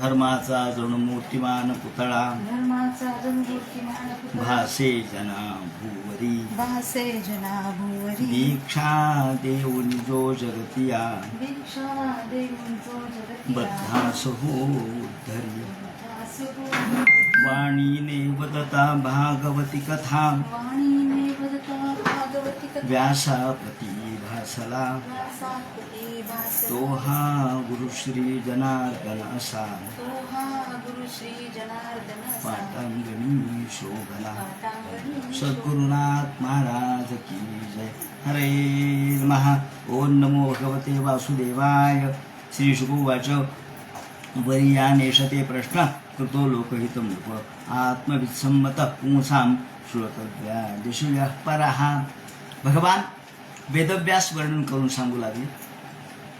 धर्माचा जणू मूर्तिमान पुतळा भासे जना भूवरी दीक्षा देऊन जो जगतिया बद्धास हो धरी वाणीने वदता भागवती कथा व्यासापती भासला तो हा गुरुश्री जनार्दन असा पाटांगणी शोभला सद्गुरुनाथ महाराज की जय. हरे नमः. ओम नमो भगवते वासुदेवाय. श्री शुभवाच वरीयानेशते प्रश्न कृतो लोकहितं नृप आत्मवित्सम्मतः पुंसां श्रोतव्या दिशयः परः. भगवान वेदव्यास वर्णन करून सांगू लागले.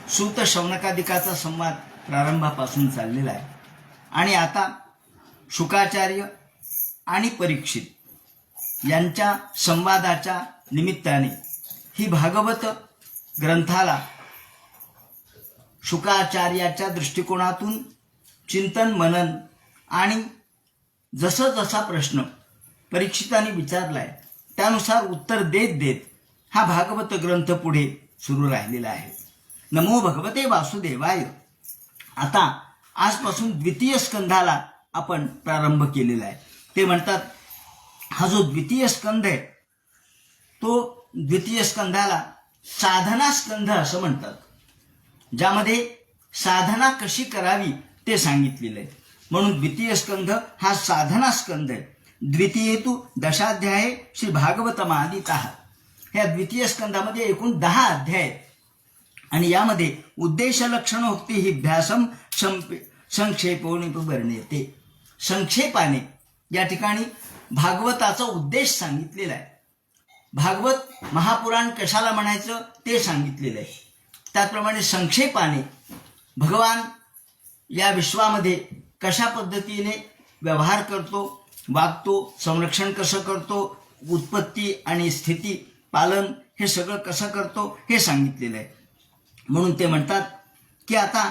सूत शौनकादिकाचा संवाद प्रारंभापासून चाललेला आहे आणि आता शुकाचार्य आणि परीक्षित यांच्या संवादाच्या निमित्ताने ही भागवत ग्रंथाला शुकाचार्याच्या दृष्टिकोनातून चिंतन मनन आणि जसा प्रश्न परीक्षितांनी विचारलाय त्यानुसार उत्तर देत देत हा भागवत ग्रंथ पुढे सुरू राहिलेला आहे. नमो भगवते वासुदेवाय. आता आजपासून द्वितीय स्कंधाला आपण प्रारंभ केलेला आहे. ते म्हणतात हा जो द्वितीय स्कंध आहे तो द्वितीय स्कंधाला साधना स्कंध असं म्हणतात, ज्यामध्ये साधना कशी करावी ते सांगितलेलं आहे. म्हणून द्वितीय स्कंध हा साधना स्कंध आहे. द्वितीय तू दशाध्याय श्री भागवतमादितः. ह्या द्वितीय स्कंधामध्ये एकूण 10 अध्याय आहेत आणि यामध्ये उद्देश लक्षणोक्ती ही भ्यासम संक्षेपोनिपवर्ण्यते. संक्षेपाने या ठिकाणी भागवताचा उद्देश सांगितलेला आहे. भागवत महापुराण कशाला म्हणायचं ते सांगितलेलं आहे. त्याचप्रमाणे संक्षेपाने भगवान या विश्वामध्ये कशा पद्धतीने व्यवहार करतो, वागतो, संरक्षण कसं करतो, उत्पत्ती आणि स्थिती पालन हे सगळं कसं करतो हे सांगितलेलं आहे. म्हणून ते म्हणतात की आता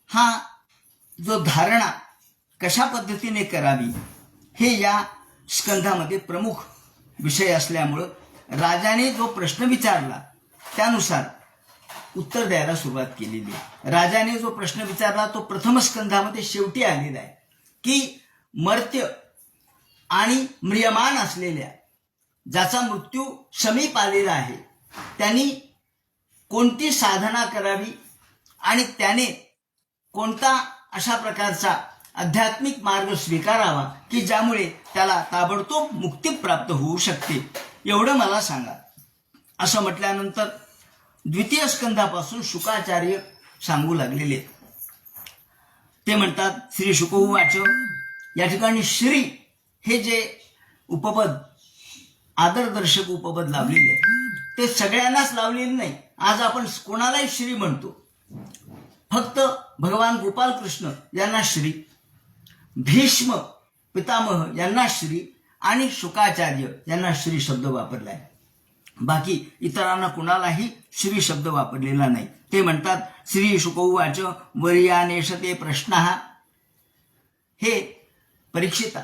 हा जो धारणा कशा पद्धतीने करावी हे या स्कंधामध्ये प्रमुख विषय असल्यामुळं राजाने जो प्रश्न विचारला त्यानुसार उत्तर द्यायला सुरुवात केलेली आहे. राजाने जो प्रश्न विचारला तो प्रथम स्कंधामध्ये शेवटी आलेला आहे की मर्त्य आणि म्रियमान असलेल्या ज्याचा मृत्यू समीप आलेला आहे त्यांनी कोणती साधना करावी आणि त्याने कोणता अशा प्रकारचा आध्यात्मिक मार्ग स्वीकारावा की ज्यामुळे त्याला ताबडतोब मुक्ती प्राप्त होऊ शकते, एवढं मला सांगा. असं म्हटल्यानंतर द्वितीय स्कंधापासून शुकाचार्य सांगू लागलेले. ते म्हणतात श्री शुकोवाच. या ठिकाणी श्री हे जे उपपद आदरदर्शक उपपद लावलेले ते सगळ्यांनाच लावलेले नाही. आज आपण कोणालाही श्री म्हणतो. फक्त भगवान गोपाल कृष्ण यांना श्री, भीष्म पितामह यांना श्री आणि शुकाचार्य यांना श्री शब्द वापरलाय. बाकी इतरांना कुणालाही श्री शब्द वापरलेला नाही. ते म्हणतात श्री शुकोवाच वर्यानेशते प्रश्न. हे परीक्षिता,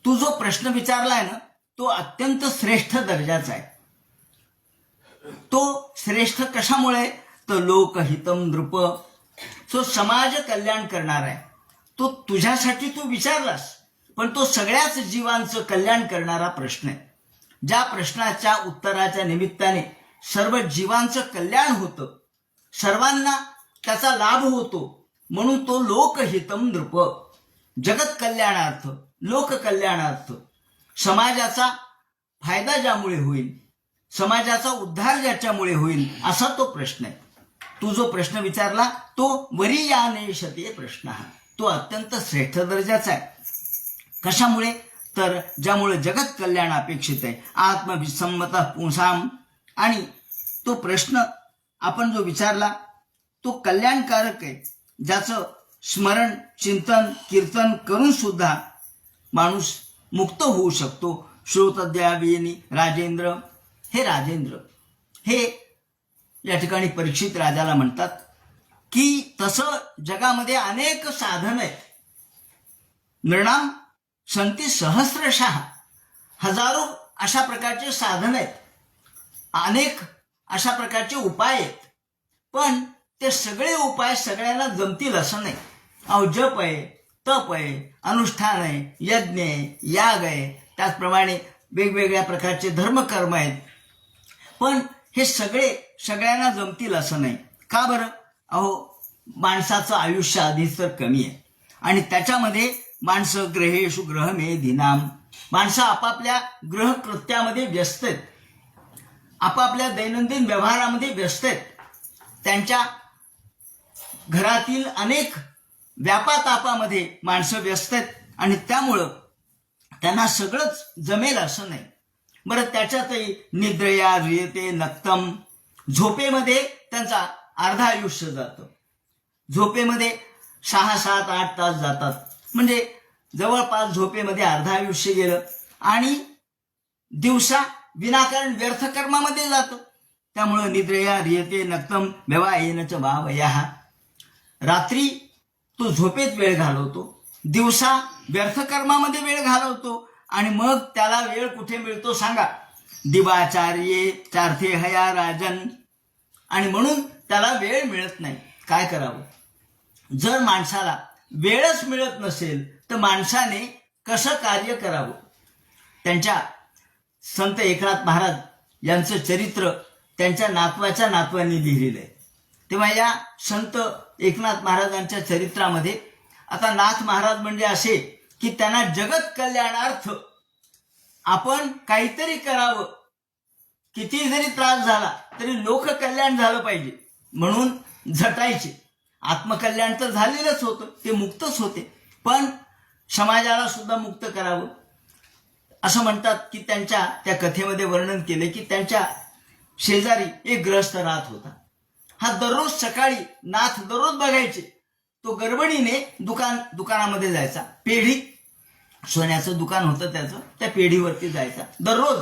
तू जो प्रश्न विचारलाय ना तो अत्यंत श्रेष्ठ दर्जाचा आहे. तो श्रेष्ठ कशामुळे तर लोकहितम नृप, तो समाज कल्याण करणार आहे. तो तुझ्यासाठी तू विचारलास पण तो सगळ्याच जीवांचं कल्याण करणारा प्रश्न आहे. ज्या प्रश्नाच्या उत्तराच्या निमित्ताने सर्व जीवांचं कल्याण होतं, सर्वांना त्याचा लाभ होतो. म्हणून तो लोकहितम नृप, जगत कल्याणार्थ, लोक कल्याणार्थ, समाजाचा फायदा ज्यामुळे होईल, समाजाचा उद्धार ज्याच्यामुळे होईल असा तो प्रश्न आहे. तू जो प्रश्न विचारला तो वरीयानेशते प्रश्न, तो अत्यंत श्रेष्ठ दर्जाचा आहे. कशामुळे तर ज्यामुळे जगत कल्याण अपेक्षित आहे. आत्मविसम्मतः पुंसाम. आणि तो प्रश्न आपण जो विचारला तो कल्याणकारक आहे, ज्याचं स्मरण चिंतन कीर्तन करून सुद्धा माणूस मुक्त होऊ शकतो. श्रोतद्यावेनी राजेंद्र. हे राजेंद्र, हे या ठिकाणी परीक्षित राजाला म्हणतात की तसं जगामध्ये अनेक साधन आहेत. नृणाम संती सहस्रशः, हजारो अशा प्रकारचे साधन आहेत, अनेक अशा प्रकारचे उपाय आहेत. पण ते सगळे उपाय सगळ्यांना जमतील असं नाही. अहो जप आहे, तप आहे, अनुष्ठान आहे, यज्ञ आहे, याग आहे, त्याचप्रमाणे वेगवेगळ्या प्रकारचे धर्मकर्म आहेत. पण हे सगळे सगळ्यांना जमतील असं नाही. का बरं? अहो माणसाचं आयुष्य आधीच तर कमी आहे आणि त्याच्यामध्ये माणसं ग्रहेषु ग्रहमेधिनाम, माणसं आपापल्या ग्रहकृत्यामध्ये व्यस्त आहेत, आपापल्या दैनंदिन व्यवहारामध्ये व्यस्त आहेत. त्यांच्या घरातील अनेक व्यापातापामध्ये माणसं व्यस्त आहेत आणि त्यामुळं त्यांना सगळंच जमेल असं नाही. बरं, त्याच्यातही निद्रया ह्रियते नक्तम, झोपेमध्ये त्यांचा अर्धा आयुष्य जातं. झोपेमध्ये 6, 7, 8 तास जातात, म्हणजे जवळपास झोपेमध्ये अर्धा आयुष्य गेलं आणि दिवसा विनाकारण व्यर्थ कर्मामध्ये जातं. त्यामुळं निद्रया ह्रियते नक्तम व्यवायेन च वावयाः, रात्री तो झोपेत वेळ घालवतो, दिवसा व्यर्थ कर्मामध्ये वेळ घालवतो आणि मग त्याला वेळ कुठे मिळतो सांगा? दिवाचार्ये चार्थे हया राजन. आणि म्हणून त्याला वेळ मिळत नाही. काय करावं? जर माणसाला वेळच मिळत नसेल तर माणसाने कसं कार्य करावं? त्यांच्या संत एकनाथ महाराज यांचं चरित्र त्यांच्या नातवाच्या नातवांनी लिहिलेलं आहे. तेव्हा या संत एकनाथ महाराजांच्या चरित्रामध्ये आता नाथ महाराज म्हणजे असे की त्यांना जगत कल्याणार्थ आपण काहीतरी करावं, किती जरी त्रास झाला तरी लोककल्याण झालं पाहिजे म्हणून झटायचे. आत्मकल्याण तर झालेलंच होतं, ते मुक्तच होते, पण समाजाला सुद्धा मुक्त करावं असं म्हणतात. की त्यांच्या त्या कथेमध्ये वर्णन केले की त्यांच्या शेजारी एक गृहस्थ राहत होता. हा दररोज सकाळी नाथ दररोज बघायचे, तो गडबडीने दुकानामध्ये जायचा. पेढी, सोन्याचं दुकान होतं त्याचं, त्या पेढीवरती जायचा. दररोज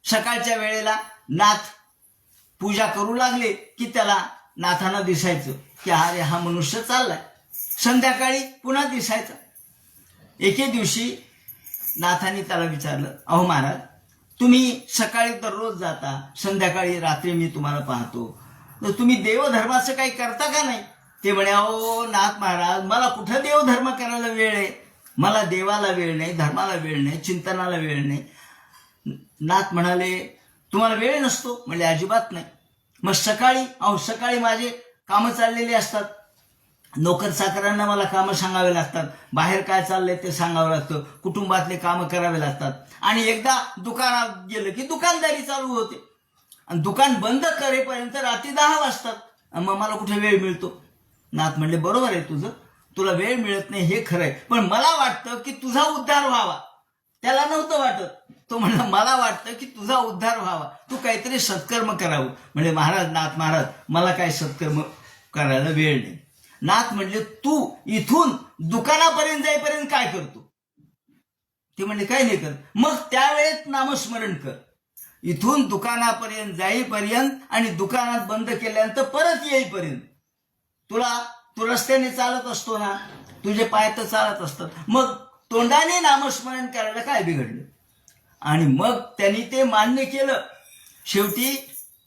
सकाळच्या वेळेला नाथ पूजा करू लागले की त्याला नाथांना दिसायचं की अरे हा मनुष्य चाललाय. संध्याकाळी पुन्हा दिसायचा. एके दिवशी नाथांनी त्याला विचारलं, अहो महाराज, तुम्ही सकाळी दररोज जाता, संध्याकाळी रात्री मी तुम्हाला पाहतो, तर तुम्ही देवधर्माचं काही करता का नाही? ते म्हणे, अहो नाथ महाराज, मला कुठं देवधर्म करायला वेळ आहे, मला देवाला वेळ नाही, धर्माला वेळ नाही, चिंतनाला वेळ नाही. नाथ म्हणाले, तुम्हाला वेळ नसतो? म्हणजे अजिबात नाही. मग सकाळी माझे कामं चाललेली असतात, नोकर चाकरांना मला कामं सांगावे लागतात, बाहेर काय चाललंय ते सांगावं लागतं, कुटुंबातले कामं करावे लागतात, आणि एकदा दुकानात गेलं की दुकानदारी चालू होते आणि दुकान बंद करेपर्यंत रात्री 10 वाजतात. मग मला कुठे वेळ मिळतो? नाथ म्हणले, बरोबर आहे तुझं, तुला वेळ मिळत नाही हे खरंय, पण मला वाटतं की तुझा उद्धार व्हावा. त्याला नव्हतं वाटत. तो म्हणला, मला वाटतं की तुझा उद्धार व्हावा, तू काहीतरी सत्कर्म करावं. म्हणजे महाराज, नाथ महाराज, मला काय सत्कर्म करायला वेळ नाही. नाथ म्हणले, तू इथून दुकानापर्यंत जाईपर्यंत काय करतो? ते म्हणले, काही नाही करत. मग त्यावेळेत नामस्मरण कर. इथून दुकानापर्यंत जाईपर्यंत आणि दुकानात बंद केल्यानंतर परत येईपर्यंत तू रस्त्याने चालत असतो ना, तुझे पाय तर चालत असतात, मग तोंडाने नामस्मरण करायला काय बिघडलं? आणि मग त्यांनी ते मान्य केलं. शेवटी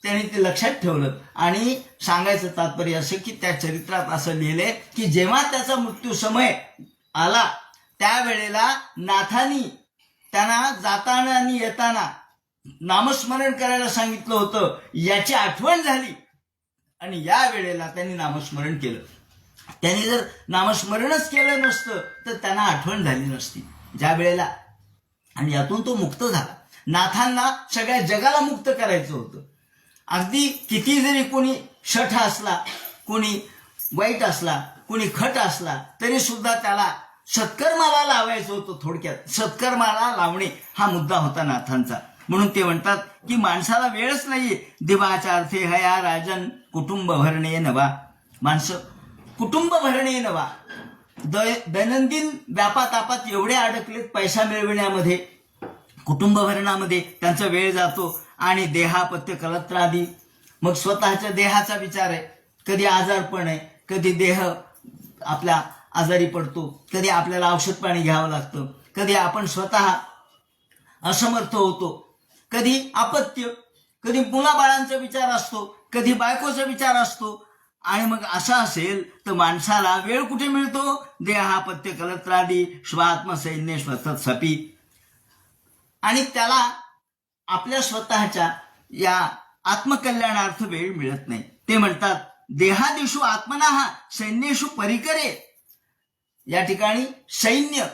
त्यांनी ते लक्षात ठेवलं. आणि सांगायचं तात्पर्य असं की त्या चरित्रात असं लिहिलंय की जेव्हा त्याचा मृत्यू समय आला त्यावेळेला नाथांनी त्यांना जाताना आणि येताना नामस्मरण करायला सांगितलं होतं, याची आठवण झाली आणि या वेळेला त्यांनी नामस्मरण केलं. त्यांनी जर नामस्मरणच केलं नसतं तर त्यांना आठवण झाली नसती ज्या वेळेला, आणि यातून तो मुक्त झाला. नाथांना सगळ्या जगाला मुक्त करायचं होतं. अगदी किती जरी कोणी शठ असला, कोणी वाईट असला, कोणी खट असला, तरी सुद्धा त्याला सत्कर्माला लावायचं होतं. थोडक्यात सत्कर्माला लावणे हा मुद्दा होता नाथांचा. म्हणून ते म्हणतात की माणसाला वेळच नाहीये. दिवाचार्थे हया राजन कुटुंब भरणे नवा. माणसं कुटुंब भरणे नवा, दैनंदिन व्यापातापात एवढे अडकलेत पैसा मिळविण्यामध्ये, कुटुंब भरणामध्ये त्यांचा वेळ जातो आणि देहापत्य कलत्रादी. मग स्वतःच्या देहाचा विचार आहे, कधी आजारपण आहे, कधी देह आपला आजारी पडतो, कधी आपल्याला औषध पाणी घ्यावं लागतं, कधी आपण स्वतः असमर्थ होतो, कधी अपत्य, कधी मुलाबाळांचा विचार असतो, कधी बायकोचा विचार असतो. आणि मग असं असेल तर माणसाला वेळ कुठे मिळतो? देहापत्य कलत्रादी स्वात्मसैन्य स्वतःसपी. आणि त्याला आपल्या स्वतःच्या या आत्मकल्याणार्थ वेळ मिळत नाही. ते म्हणतात देहादिषु आत्मनाः सैन्येषु परिकरे. या ठिकाणी सैन्य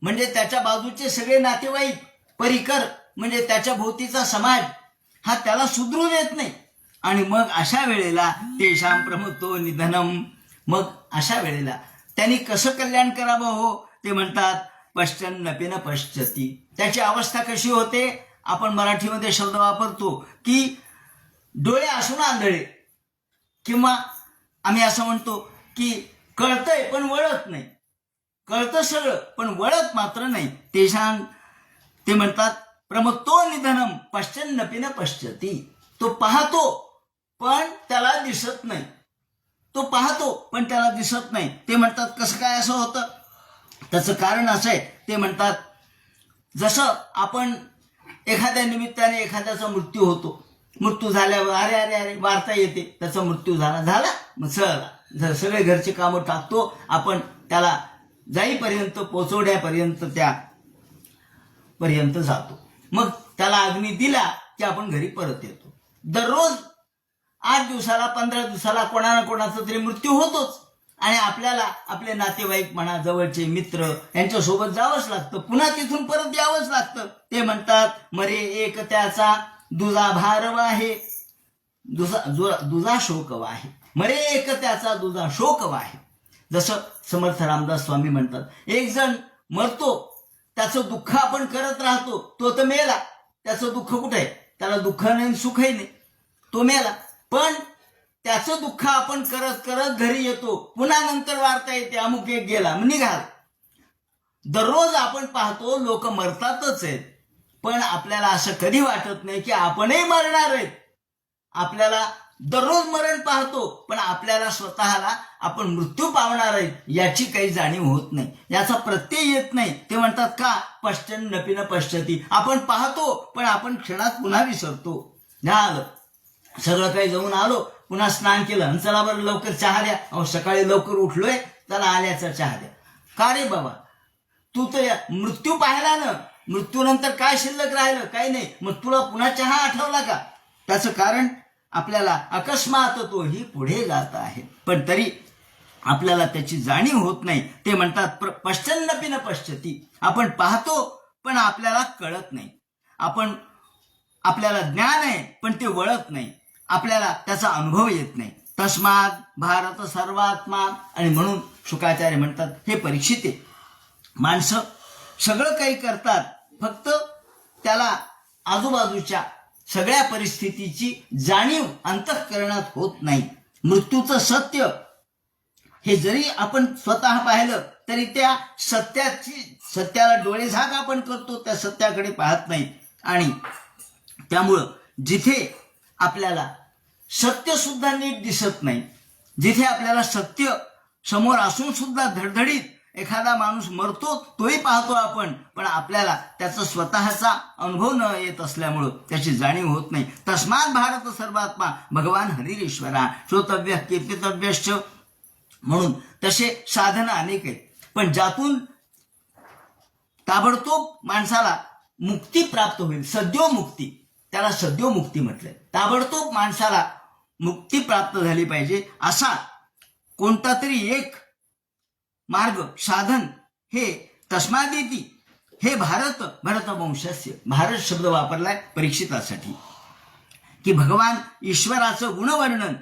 म्हणजे त्याच्या बाजूचे सगळे नातेवाईक, परिकर म्हणजे त्याच्या भोवतीचा समाज, हा त्याला सुधरू देत नाही. आणि मग अशा वेळेला तेषां प्रमुतो निधनम. मग अशा वेळेला त्यांनी कसं कल्याण करावं हो? ते म्हणतात पश्चन्नपि न पश्यति. त्याची अवस्था कशी होते? आपण मराठीमध्ये शब्द वापरतो की डोळे असून आंधळे, किंवा आम्ही असं म्हणतो की कळतंय पण वळत नाही. कळतं सगळं पण वळत मात्र नाही. ते म्हणतात प्रमत्तो निधनम पश्चन्नपि न पश्यति. तो पाहतो पण त्याला दिसत नाही. तो पाहतो पण त्याला दिसत नाही. ते म्हणतात कसं काय असं होतं? त्याचं कारण असं आहे. ते म्हणतात जसं आपण एखाद्या निमित्ताने एखाद्याचा मृत्यू होतो, मृत्यू झाल्यावर अरे अरे अरे वार्ता येते, त्याचा मृत्यू झाला, मग सगळे घरचे कामं टाकतो आपण, त्याला जाईपर्यंत पोचवण्यापर्यंत त्यापर्यंत जातो. मग त्याला अग्नी दिला की आपण घरी परत येतो. दररोज 8 दिवसाला 15 दिवसाला कोणा ना कोणाचा तरी मृत्यू होतोच. आणि आपल्याला आपले नातेवाईक म्हणा, जवळचे मित्र यांच्यासोबत जावंच लागतं, पुन्हा तिथून परत यावंच लागतं. ते म्हणतात मरे एक त्याचा दुजा भारव आहे, दुजा शोकव आहे. मरे एक त्याचा दुजा शोकव आहे. जसं समर्थ रामदास स्वामी म्हणतात, एक जण मरतो, त्याचं दुःख आपण करत राहतो, तो तर मेला, त्याचं दुःख कुठे आहे? त्याला दुःख नाही सुखही नाही, तो मेला. पण त्याचं दुःख आपण करत करत घरी येतो, पुन्हा नंतर वार्ता येते अमुक एक गेला निघाला. दररोज आपण पाहतो लोक मरतातच आहेत, पण आपल्याला असं कधी वाटत नाही की आपणही मरणार आहेत. आपल्याला दररोज मरण पाहतो, पण आपल्याला स्वतःला आपण मृत्यू पावणार आहे याची काही जाणीव होत नाही, याचा प्रत्यय येत नाही. ते म्हणतात का पश्चन्नपि न पश्यति. आपण पाहतो पण आपण क्षणात पुन्हा विसरतो. झालं सगळं काही जाऊन आलो, पुन्हा स्नान केलं, चला बरं लवकर चहा द्या. अहो सकाळी लवकर उठलोय, चला आल्याचा चहा द्या. का रे बाबा, तू तर मृत्यू पाहिला ना, मृत्यूनंतर काय शिल्लक राहिलं? काही नाही, मग तुला पुन्हा चहा आठवला का? त्याचं कारण आपल्याला अकस्मात तोही पुढे जात आहे, पण तरी आपल्याला त्याची जाणीव होत नाही. ते म्हणतात पश्चन्नपि न पश्यति. आपण पाहतो पण आपल्याला कळत नाही. आपल्याला ज्ञान आहे पण ते वळत नाही, आपल्याला त्याचा अनुभव येत नाही. तस्मात भारत सर्वात्मा. आणि म्हणून शुकाचार्य म्हणतात हे परीक्षिते, माणसं सगळं काही करतात, फक्त त्याला आजूबाजूच्या सगळ्या परिस्थितीची जाणीव अंतःकरणात होत नाही. मृत्यूचं सत्य हे जरी आपण स्वतः पाहिलं तरी त्या सत्याला डोळेझाक आपण करतो, त्या सत्याकडे पाहत नाही. आणि त्यामुळं जिथे आपल्याला सत्य सुद्धा नीट दिसत नाही, जिथे आपल्याला सत्य समोर असून सुद्धा धडधडीत एखादा माणूस मरतो तोही पाहतो आपण, पण आपल्याला त्याचा स्वतःचा अनुभव न येत असल्यामुळं त्याची जाणीव होत नाही. तस्मात भारत सर्वात्मा भगवान हरिश्वरा श्रोतव्य कीर्तितव्यश्च. म्हणून तसे साधन अनेक आहेत, पण ज्यातून ताबडतोब माणसाला मुक्ती प्राप्त होईल, सद्योमुक्ती, त्याला सद्योमुक्ती म्हटलंय. ताबडतोब माणसाला मुक्ती प्राप्त झाली पाहिजे असा कोणता तरी एक मार्ग, साधन हे तस्मादिती. हे भरतवंशस्य, भारत शब्द वापरलाय परीक्षितासाठी, की भगवान ईश्वराचं गुणवर्णन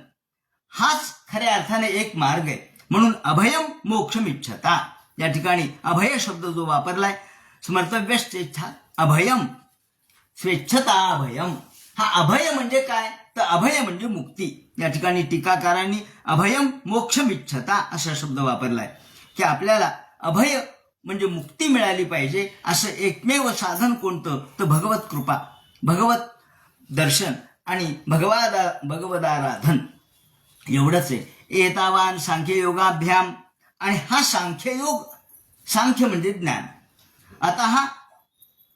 हाच खऱ्या अर्थाने एक मार्ग आहे. म्हणून अभयम मोक्षमिच्छता, या ठिकाणी अभय शब्द जो वापरलाय, स्मर्तव्य स्वेच्छा अभयम, स्वेच्छता अभयम. हा अभय म्हणजे काय? तर अभय म्हणजे मुक्ती. या ठिकाणी टीकाकारांनी अभयम मोक्षमिच्छता असा शब्द वापरलाय, की आपल्याला अभय म्हणजे मुक्ती मिळाली पाहिजे. असं एकमेव साधन कोणतं? तर भगवत कृपा, भगवत दर्शन आणि भगवदाराधन एवढंच आहे. एतावान सांख्ययोगाभ्याम. आणि हा सांख्ययोग, सांख्य म्हणजे ज्ञान. आता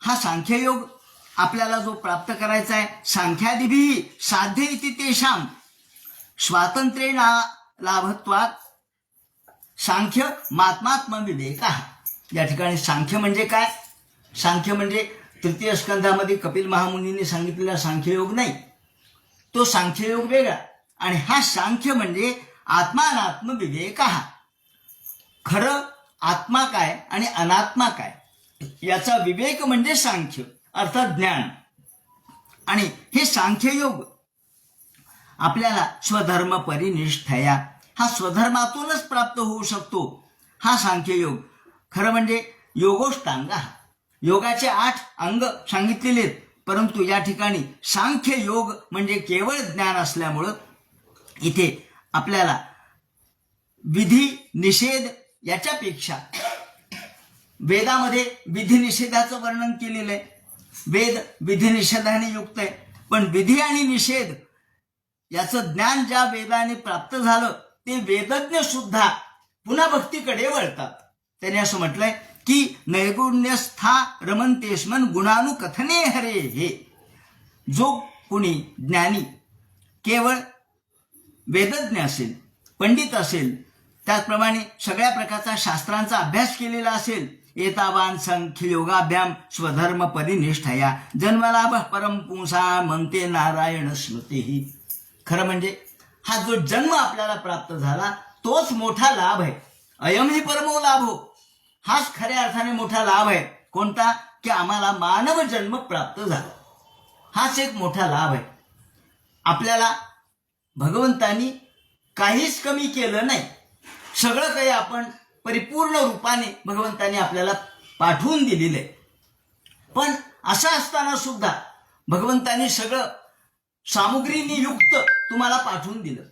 हा सांख्ययोग आपल्याला जो प्राप्त करायचा आहे, सांख्यादिभिः साध्य इति तेषां स्वातंत्र्येण लाभत्वात् सांख्य मात्मात्म विवेकः. या ठिकाणी सांख्य म्हणजे काय? सांख्य म्हणजे तृतीय स्कंधामध्ये कपिल महामुनींनी सांगितलेला सांख्ययोग नाही, तो सांख्ययोग वेगळा. आणि हा सांख्य म्हणजे आत्मानात्म विवेकः. खरं आत्मा काय आणि अनात्मा काय याचा विवेक म्हणजे सांख्य अर्थात ज्ञान. आणि हे सांख्ययोग आपल्याला स्वधर्म परिनिष्ठया, हा स्वधर्मातूनच प्राप्त होऊ शकतो. हा सांख्ययोग खरं म्हणजे योगोष्टांग. योगाचे 8 अंग सांगितलेले आहेत, परंतु या ठिकाणी सांख्ययोग म्हणजे केवळ ज्ञान असल्यामुळं इथे आपल्याला विधी निषेध याच्यापेक्षा वेदामध्ये विधी निषेधाचं वर्णन केलेलं आहे. वेद विधी निषेधाने युक्त आहे, पण विधी आणि निषेध याचं ज्ञान ज्या वेदाने प्राप्त झालं ते वेदज्ञ सुद्धा पुन्हा भक्तीकडे वळतात. त्याने असं म्हटलंय की नैगुण्यस्था रमंतेस्मन गुणानुकथने हरे. हे जो कुणी ज्ञानी केवळ वेदज्ञ असेल, पंडित असेल, त्याचप्रमाणे सगळ्या प्रकारचा शास्त्रांचा अभ्यास केलेला असेल, एतावान सांख्य योगाभ्याम स्वधर्म परिनिष्ठया जन्मलाभ परमपुंसा म्हणते नारायण स्मृती. खरं म्हणजे हा जो जन्म आपल्याला प्राप्त झाला तोच मोठा लाभ आहे. अयम ही परमो लाभो, हाच खऱ्या अर्थाने मोठा लाभ आहे. कोणता? की आम्हाला मानव जन्म प्राप्त झाला, हाच एक मोठा लाभ आहे. आपल्याला भगवंतांनी काहीच कमी केलं नाही, सगळं काही आपण परिपूर्ण रूपाने भगवंतांनी आपल्याला पाठवून दिलेलं आहे. पण असं असताना सुद्धा भगवंतांनी सगळं सामुग्रीने युक्त तुम्हाला पाठवून दिलं.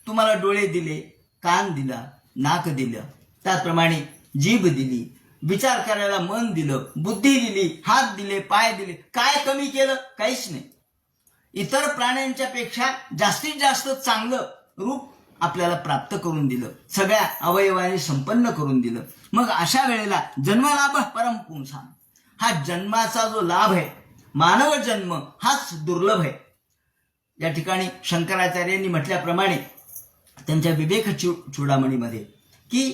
तुम्हाला डोळे दिले, कान दिला, नाक दिलं, त्याचप्रमाणे जीभ दिली, विचार करायला मन दिलं, बुद्धी दिली, हात दिले, पाय दिले. काय कमी केलं? काहीच नाही. इतर प्राण्यांच्या पेक्षा जास्तीत जास्त चांगलं रूप आपल्याला प्राप्त करून दिलं, सगळ्या अवयवाने संपन्न करून दिलं. मग अशा वेळेला जन्मलाभ परमपुंसा, हा जन्माचा जो लाभ आहे, मानव जन्म हाच दुर्लभ आहे. या ठिकाणी शंकराचार्यांनी म्हटल्याप्रमाणे त्यांच्या विवेक चूडामणीमध्ये की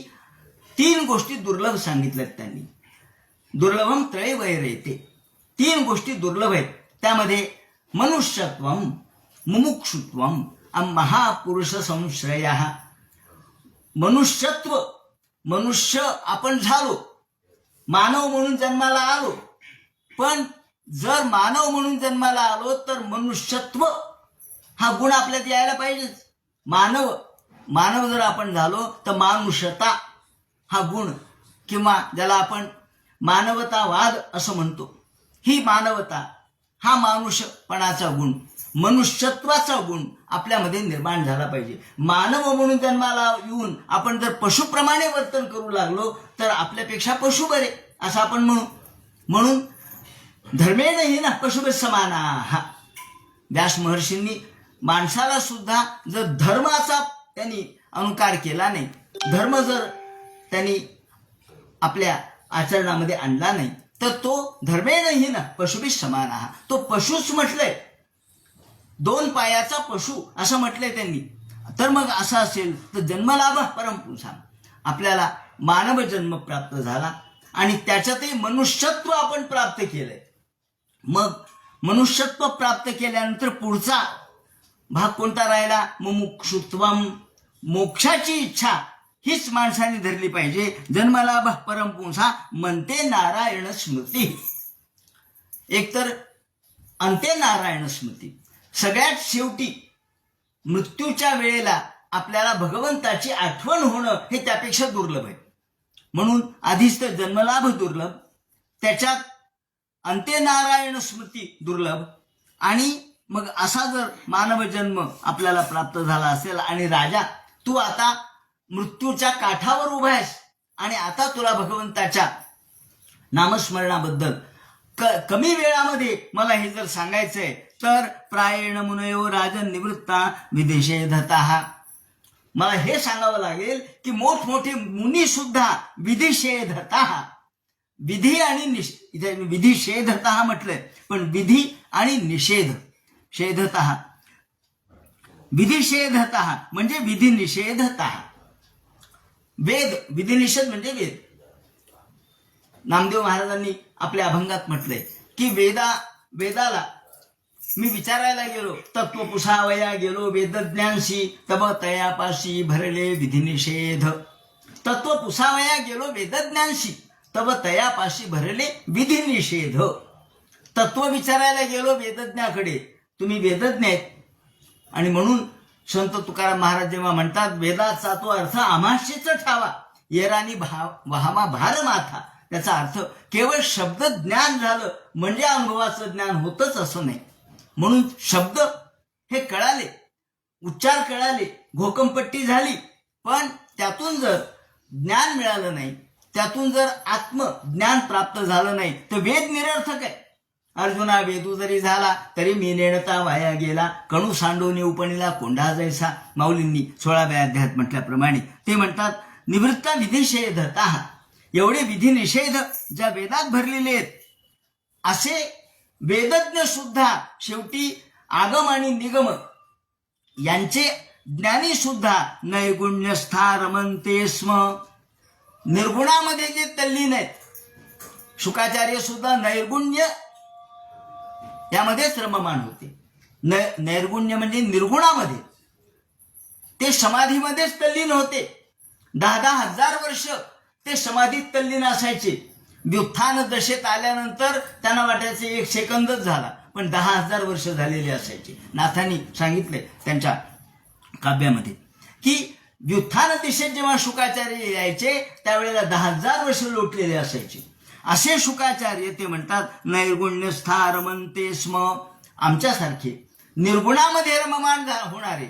3 गोष्टी दुर्लभ सांगितल्यात त्यांनी. दुर्लभम त्रयवैरेते, 3 गोष्टी दुर्लभ आहेत. त्यामध्ये मनुष्यत्वम, मुमुक्षुत्वम, महापुरुष संश्रय. मनुष्यत्व, मनुष्य आपण झालो, मानव म्हणून जन्माला आलो, पण जर मानव म्हणून जन्माला आलो तर मनुष्यत्व हा गुण आपल्यात यायला पाहिजेच. मानव जर आपण झालो तर मानुषता हा गुण, किंवा ज्याला आपण मानवतावाद असं म्हणतो, ही मानवता, हा मानुषपणाचा गुण, मनुष्यत्वाचा गुण आपल्यामध्ये निर्माण झाला पाहिजे. मानव म्हणून जन्माला येऊन आपण जर पशुप्रमाणे वर्तन करू लागलो तर आपल्यापेक्षा पशु बरे असं आपण म्हणून धर्मेण हि ना पशुभे समाना. व्यास महर्षींनी माणसाला सुद्धा जर धर्माचा त्यांनी अनुकार केला नाही, धर्म जर त्यांनी आपल्या आचरणामध्ये आणला नाही, तर तो धर्मेण हि ना पशुभि समान. तो पशुच म्हटलंय, 2 पायाचा पशु असं म्हटलंय त्यांनी. तर मग असं असेल तर जन्मलाभ परमपुंसा, आपल्याला मानव जन्म प्राप्त झाला आणि त्याच्यातही मनुष्यत्व आपण प्राप्त केलंय. मग मनुष्यत्व प्राप्त केल्यानंतर पुढचा भाग कोणता राहिला? मुमुक्षुत्वम, मोक्षाची इच्छा हीच माणसाने धरली पाहिजे. जन्मलाभ परमपुंसा म्हणते नारायण स्मृती. एकतर अंते नारायण स्मृती, सगळ्यात शेवटी मृत्यूच्या वेळेला आपल्याला भगवंताची आठवण होणं हे त्यापेक्षा दुर्लभ आहे. म्हणून आधीच तर जन्मलाभ दुर्लभ, त्याच्यात अंते नारायण स्मृती दुर्लभ, आणि मग असा जर मानव जन्म आपल्याला प्राप्त झाला असेल आणि राजा तू आता मृत्यूच्या काठावर उभा आहेस आणि आता तुला भगवंताच्या नामस्मरणाबद्दल कमी वेळामध्ये मला हे जर सांगायचंय तर प्रायेण मुनयो राजन निवृत्ता विदेशे धता. मला हे सांगावं लागेल की मोठमोठे मुनी सुद्धा विधिषेधतः, विधी आणि इथे विधिषेधतः म्हटलंय, पण विधी आणि निषेध, शेधतः, विधिषेधतः म्हणजे विधी निषेधतः. वेद, विधिनिषेध म्हणजे वेद. नामदेव महाराजांनी आपल्या अभंगात म्हटलंय की वेदाला मी विचारायला गेलो, तत्व पुसावया गेलो वेदज्ञानशी, तब तयापाशी भरले विधिनिषेध. तत्व पुसावया गेलो वेदज्ञानशी, तब तयापाशी भरले विधिनिषेध. तत्व विचारायला गेलो वेदज्ञाकडे, तुम्ही वेदज्ञ आहेत, आणि म्हणून संत तुकाराम महाराज जेव्हा म्हणतात वेदाचा तो अर्थ आमाशीच ठावा, येरानी वहामा भार माथा, त्याचा अर्थ केवळ शब्द ज्ञान झालं म्हणजे अनुभवाचं ज्ञान होतच असं नाही. म्हणून शब्द हे कळाले, उच्चार कळाले, घोकंपट्टी झाली, पण त्यातून जर ज्ञान मिळालं नाही, त्यातून जर आत्मज्ञान प्राप्त झालं नाही तर वेद निरर्थक आहे. अर्जुना वेदू जरी झाला तरी मी नेणता वाया गेला, कणू सांडोनी उपणीला कोंडा जैसा. माऊलींनी 16व्या अध्यायात म्हटल्याप्रमाणे ते म्हणतात निवृत्ता विधिषेधतः, एवढे विधी निषेध ज्या वेदात भरलेले आहेत असे वेदज्ञ सुद्धा शेवटी आगम आणि निगम यांचे ज्ञानी सुद्धा नैगुण्यस्था रमन्ते स्म, निर्गुणामध्ये जे तल्लीन आहेत, शुकाचार्य सुद्धा नैर्गुण्य यामध्येच रममाण होते. नैर्गुण्य म्हणजे निर्गुणामध्ये, ते समाधीमध्येच तल्लीन होते. 10,000 हजार वर्ष ते समाधीत तल्लीन असायचे. व्युत्थान दशेत आल्यानंतर त्यांना वाटायचं 1 सेकंदच झाला, पण 10,000 वर्ष झालेले असायचे. नाथांनी सांगितले त्यांच्या काव्यामध्ये की व्युत्थान दिशेत जेव्हा शुकाचार्य यायचे त्यावेळेला 10,000 वर्ष लोटलेले असायचे. असे शुकाचार्य ते म्हणतात नैर्गुण्यस्था रमन्ते स्म, आमच्यासारखे निर्गुणामध्ये रममाण होणारे,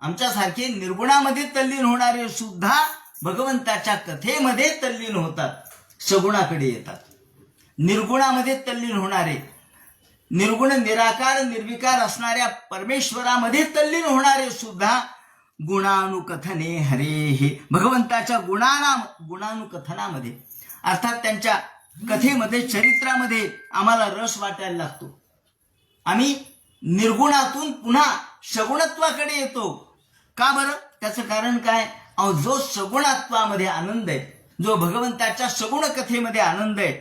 आमच्यासारखे निर्गुणामध्ये तल्लीन होणारे सुद्धा भगवंताच्या कथेमध्ये तल्लीन होतात, सगुणाकडे येतात. निर्गुणामध्ये तल्लीन होणारे, निर्गुण निराकार निर्विकार असणाऱ्या परमेश्वरामध्ये तल्लीन होणारे सुद्धा गुणानुकथने हरे हे, भगवंताच्या गुणानुकथनामध्ये अर्थात त्यांच्या कथेमध्ये चरित्रामध्ये आम्हाला रस वाटायला लागतो. आम्ही निर्गुणातून पुन्हा सगुणत्वाकडे येतो. का बरं? त्याचं कारण काय? जो सगुणत्वामध्ये आनंद आहे, जो भगवंताच्या सगुण कथेमध्ये आनंद आहे,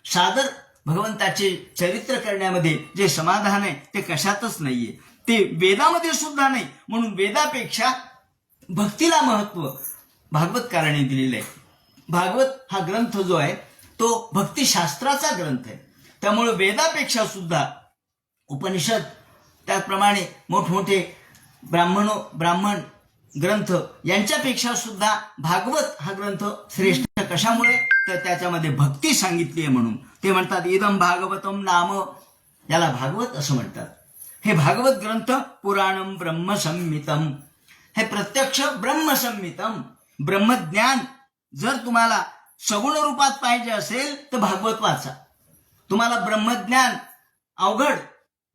सादर भगवंताचे चरित्र करण्यामध्ये जे समाधान आहे ते कशातच नाहीये, ते वेदामध्ये सुद्धा नाही. म्हणून वेदापेक्षा भक्तीला महत्व भागवतकाराने दिलेलं आहे. भागवत हा ग्रंथ जो आहे तो भक्तिशास्त्राचा ग्रंथ आहे. त्यामुळे वेदापेक्षा सुद्धा उपनिषद, त्याप्रमाणे मोठमोठे ब्राह्मण ग्रंथ यांच्यापेक्षा सुद्धा भागवत हा ग्रंथ श्रेष्ठ. कशामुळे? तर त्याच्यामध्ये भक्ती सांगितली आहे म्हणून. ते म्हणतात इदम भागवतम नाम, याला भागवत असं म्हणतात. हे भागवत ग्रंथ पुराणम ब्रह्मसंहितम, हे प्रत्यक्ष ब्रह्मसंहितम. ब्रह्मज्ञान जर तुम्हाला सगुण रूपात पाहिजे असेल तर भागवत वाचा. तुम्हाला ब्रह्मज्ञान अवघड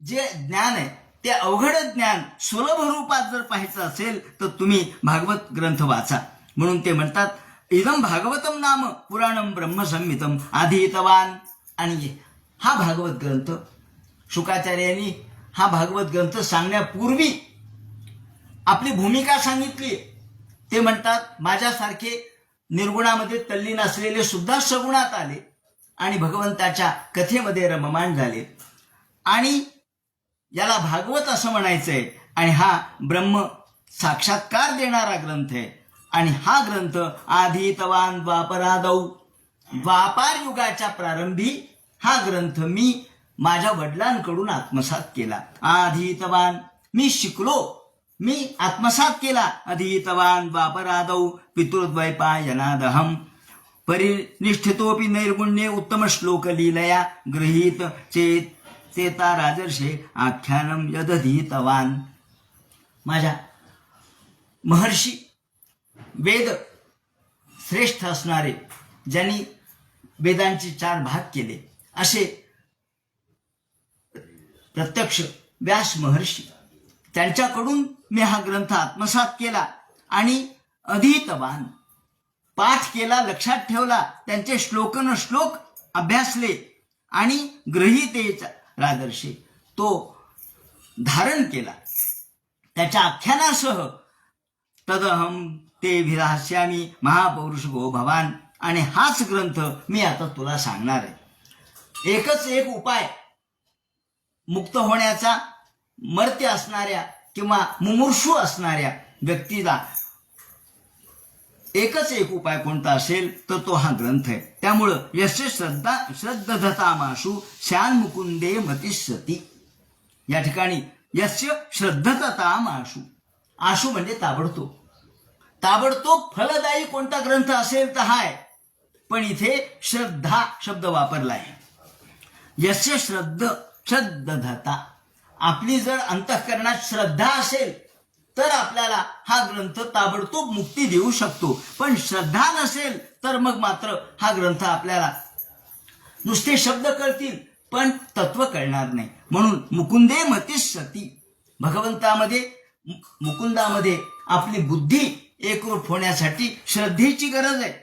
जे ज्ञान आहे ते अवघड ज्ञान सुलभ रूपात जर पाहायचं असेल तर तुम्ही भागवत ग्रंथ वाचा. म्हणून ते म्हणतात इदम भागवतम नाम पुराणम ब्रह्मसंहितम आधीतवान. आणि हा भागवत ग्रंथ शुकाचार्यांनी हा भागवत ग्रंथ सांगण्यापूर्वी आपली भूमिका सांगितली. ते म्हणतात माझ्यासारखे निर्गुणामध्ये तल्लीन असलेले सुद्धा सगुणात आले आणि भगवंताच्या कथेमध्ये रममाण झाले, आणि याला भागवत असं म्हणायचंय. आणि हा ब्रह्म साक्षात्कार देणारा ग्रंथ आहे. आणि हा ग्रंथ आधीतवान द्वापरादौ, द्वापार युगाच्या प्रारंभी हा ग्रंथ मी माझ्या वडिलांकडून आत्मसात केला. आधीतवान मी शिकलो, मी आत्मसात केला. अधीतवान द्वापरादौ पितृद्वैपायनादहम परिनिष्ठितोपि नैर्गुण्ये उत्तम श्लोक लीलया गृहीत चेता राजर्षे आख्यानम यदधीतवान. माझ्या महर्षी वेद श्रेष्ठ असणारे, ज्यांनी वेदांचे 4 भाग केले असे प्रत्यक्ष व्यास महर्षी, त्यांच्याकडून मी हा ग्रंथ आत्मसात केला आणि अधीतवान पाठ केला, लक्षात ठेवला, त्यांचे श्लोक अभ्यासले आणि ग्रहितेचा रादर्शे तो धारण केला त्याच्या आख्यानासह. तदहम ते विरास्यामी महापौरुष गो भवान. आणि हाच ग्रंथ मी आता तुला सांगणार आहे. एकच एक उपाय मुक्त होण्याचा, मर्त्य असणाऱ्या किंवा मुमुर्षू असणाऱ्या व्यक्तीला एकच एक उपाय कोणता असेल तर तो हा ग्रंथ आहे. त्यामुळं यस्य श्रद्धतामाशु श्यान मुकुंदे मतिष्यती. या ठिकाणी यस्य श्रद्धतामाशु, आशु म्हणजे ताबडतोब, ताबडतोब फलदायी कोणता ग्रंथ असेल तर हाय, पण इथे श्रद्धा शब्द वापरलाय. यस्य श्रद्धता, आपली जर अंतःकरणात श्रद्धा असेल तर आपल्याला हा ग्रंथ ताबडतोब मुक्ती देऊ शकतो. पण श्रद्धा नसेल तर मग मात्र हा ग्रंथ आपल्याला नुसते शब्द कळतील पण तत्व कळणार नाही. म्हणून मुकुंदे मतिष्यती, भगवंतामध्ये मुकुंदामध्ये आपली बुद्धी एकरूप होण्यासाठी श्रद्धेची गरज आहे.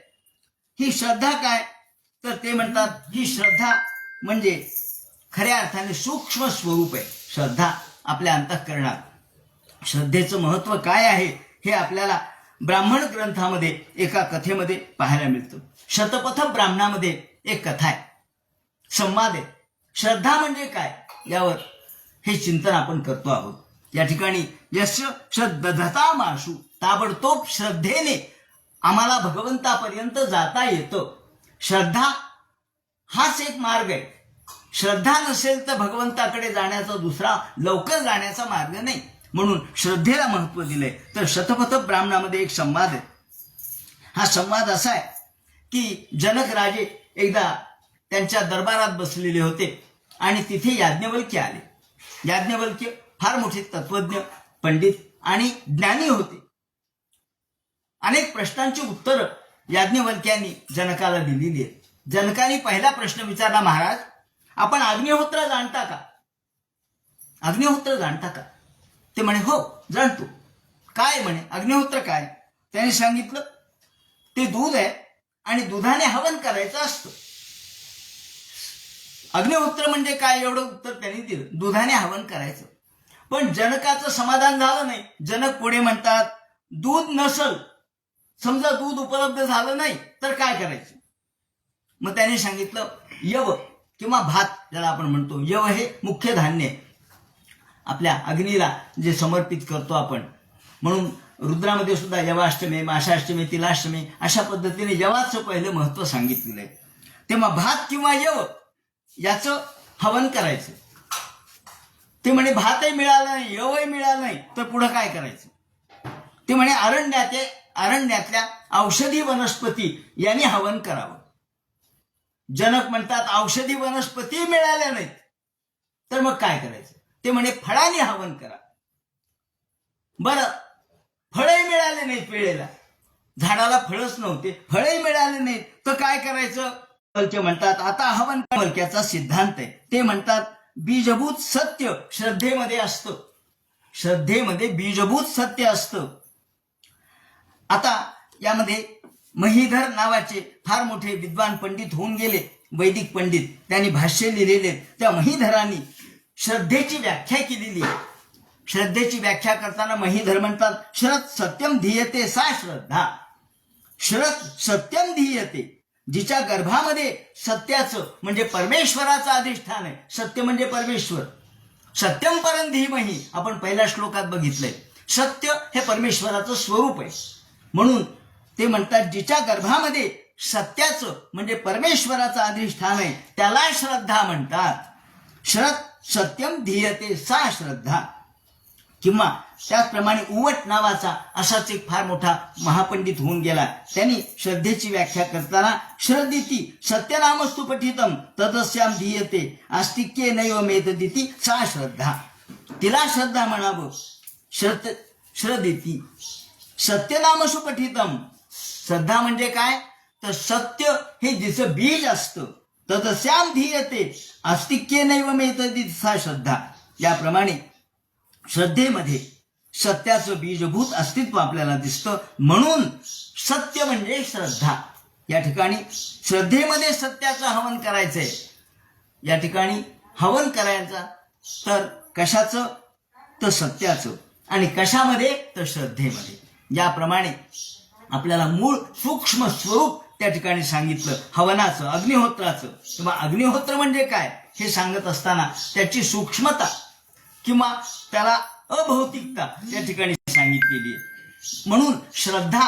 ही श्रद्धा काय तर ते म्हणतात ही श्रद्धा म्हणजे खऱ्या अर्थाने सूक्ष्म स्वरूप आहे. श्रद्धा आपल्या अंतःकरणात श्रद्धेचं महत्व काय आहे हे आपल्याला ब्राह्मण ग्रंथामध्ये एका कथेमध्ये पाहायला मिळतं. शतपथ ब्राह्मणामध्ये एक कथा आहे, संवाद आहे. श्रद्धा म्हणजे काय यावर हे चिंतन आपण करतो आहोत. या ठिकाणी यस्य श्रद्धतामाशु, ताबडतोब श्रद्धेने आम्हाला भगवंतापर्यंत जाता येतं. श्रद्धा हाच एक मार्ग आहे. श्रद्धा नसेल तर भगवंताकडे जाण्याचा दुसरा लवकर जाण्याचा मार्ग नाही. म्हणून श्रद्धेला महत्व दिलंय. तर शतपथ ब्राह्मणामध्ये एक संवाद आहे. हा संवाद असा आहे की जनक राजे एकदा त्यांच्या दरबारात बसलेले होते आणि तिथे याज्ञवल्क्य आले. याज्ञवल्क्य फार मोठे तत्वज्ञ, पंडित आणि ज्ञानी होते. अनेक प्रश्नांची उत्तरं याज्ञवल्क्यांनी जनकाला दिलेली आहेत. जनकाने पहिला प्रश्न विचारला, महाराज आपण अग्निहोत्र जाणता का? अग्निहोत्र जाणता का? ते म्हणे हो जाणतो. काय म्हणे अग्निहोत्र काय? त्याने सांगितलं ते दूध आहे आणि दुधाने हवन करायचं असतं. अग्निहोत्र म्हणजे काय एवढं उत्तर त्यांनी दिलं, दुधाने हवन करायचं. पण जनकाचं समाधान झालं नाही. जनक पुढे म्हणतात दूध नसल, समजा दूध उपलब्ध झालं नाही तर काय करायचं? मग त्याने सांगितलं यव किंवा भात, ज्याला आपण म्हणतो. यव हे मुख्य धान्य आपल्या अग्नीला जे समर्पित करतो आपण. म्हणून रुद्रामध्ये सुद्धा यवाष्टमी, माशाष्टमी, तिलाष्टमी अशा पद्धतीने यवाचं पहिलं महत्व सांगितलेलं आहे. तेव्हा भात किंवा यव याचं हवन करायचं. ते म्हणे भातही मिळालं नाही, यवही मिळालं नाही तर पुढं काय करायचं? ते म्हणे अरण्यातल्या औषधी वनस्पती यांनी हवन करावं. जनक म्हणतात औषधी वनस्पती मिळाल्या नाहीत तर मग काय करायचं? ते म्हणे फळांनी हवन करा. बरं, फळही मिळाले नाहीत वेळेला, झाडाला फळच नव्हते, फळही मिळाले नाहीत तर काय करायचं? ते म्हणतात आता हवन वल्क्याचा सिद्धांत आहे. ते म्हणतात बीजभूत सत्य श्रद्धेमध्ये असतं. श्रद्धेमध्ये बीजभूत सत्य असतं. आता यामध्ये महीधर नावाचे फार मोठे विद्वान पंडित होऊन गेले, वैदिक पंडित. त्यांनी भाष्य लिहिलेले. त्या महीधरांनी श्रद्धेची व्याख्या केलेली आहे. श्रद्धेची व्याख्या करताना महीधर म्हणतात श्रद्ध सत्यम धीयते सा श्रद्धा. श्रद्ध सत्यम धीयते, जिच्या गर्भामध्ये सत्याचं म्हणजे परमेश्वराचं अधिष्ठान आहे. सत्य म्हणजे परमेश्वर. सत्यम परम धीमहि आपण पहिल्या श्लोकात बघितलंय. सत्य हे परमेश्वराचं स्वरूप आहे. म्हणून ते म्हणतात जिच्या गर्भामध्ये सत्याचं म्हणजे परमेश्वराचं अधिष्ठान आहे त्याला श्रद्धा म्हणतात. श्रद्ध सत्यम धीयते सा श्रद्धा. किंवा त्याचप्रमाणे उवट नावाचा असाच एक फार मोठा महापंडित होऊन गेला. त्यांनी श्रद्धेची व्याख्या करताना श्रद्धिती सत्यनामस्तु पठितम तदस्याम धीयते आस्तिक्ये नैव मेतदिती सा श्रद्धा. तिला श्रद्धा म्हणावं. श्रद्धिती सत्यनामसु पठितम. श्रद्धा म्हणजे काय तर सत्य हे जिचं बीज असतं. तदस्याम धीयते आस्तिक्ये नैव मेतदिती सा श्रद्धा. याप्रमाणे श्रद्धेमध्ये सत्याचं बीजभूत अस्तित्व आपल्याला दिसतं. म्हणून सत्य म्हणजे श्रद्धा. या ठिकाणी श्रद्धेमध्ये सत्याचं हवन करायचंय. या ठिकाणी हवन करायचं तर कशाचं? तर सत्याचं. आणि कशामध्ये? तर श्रद्धेमध्ये. याप्रमाणे आपल्याला मूळ सूक्ष्म स्वरूप त्या ठिकाणी सांगितलं हवनाचं, अग्निहोत्राचं. किंवा अग्निहोत्र म्हणजे काय हे सांगत असताना त्याची सूक्ष्मता किंवा त्याला अभौतिकता त्या ठिकाणी सांगितलेली आहे. म्हणून श्रद्धा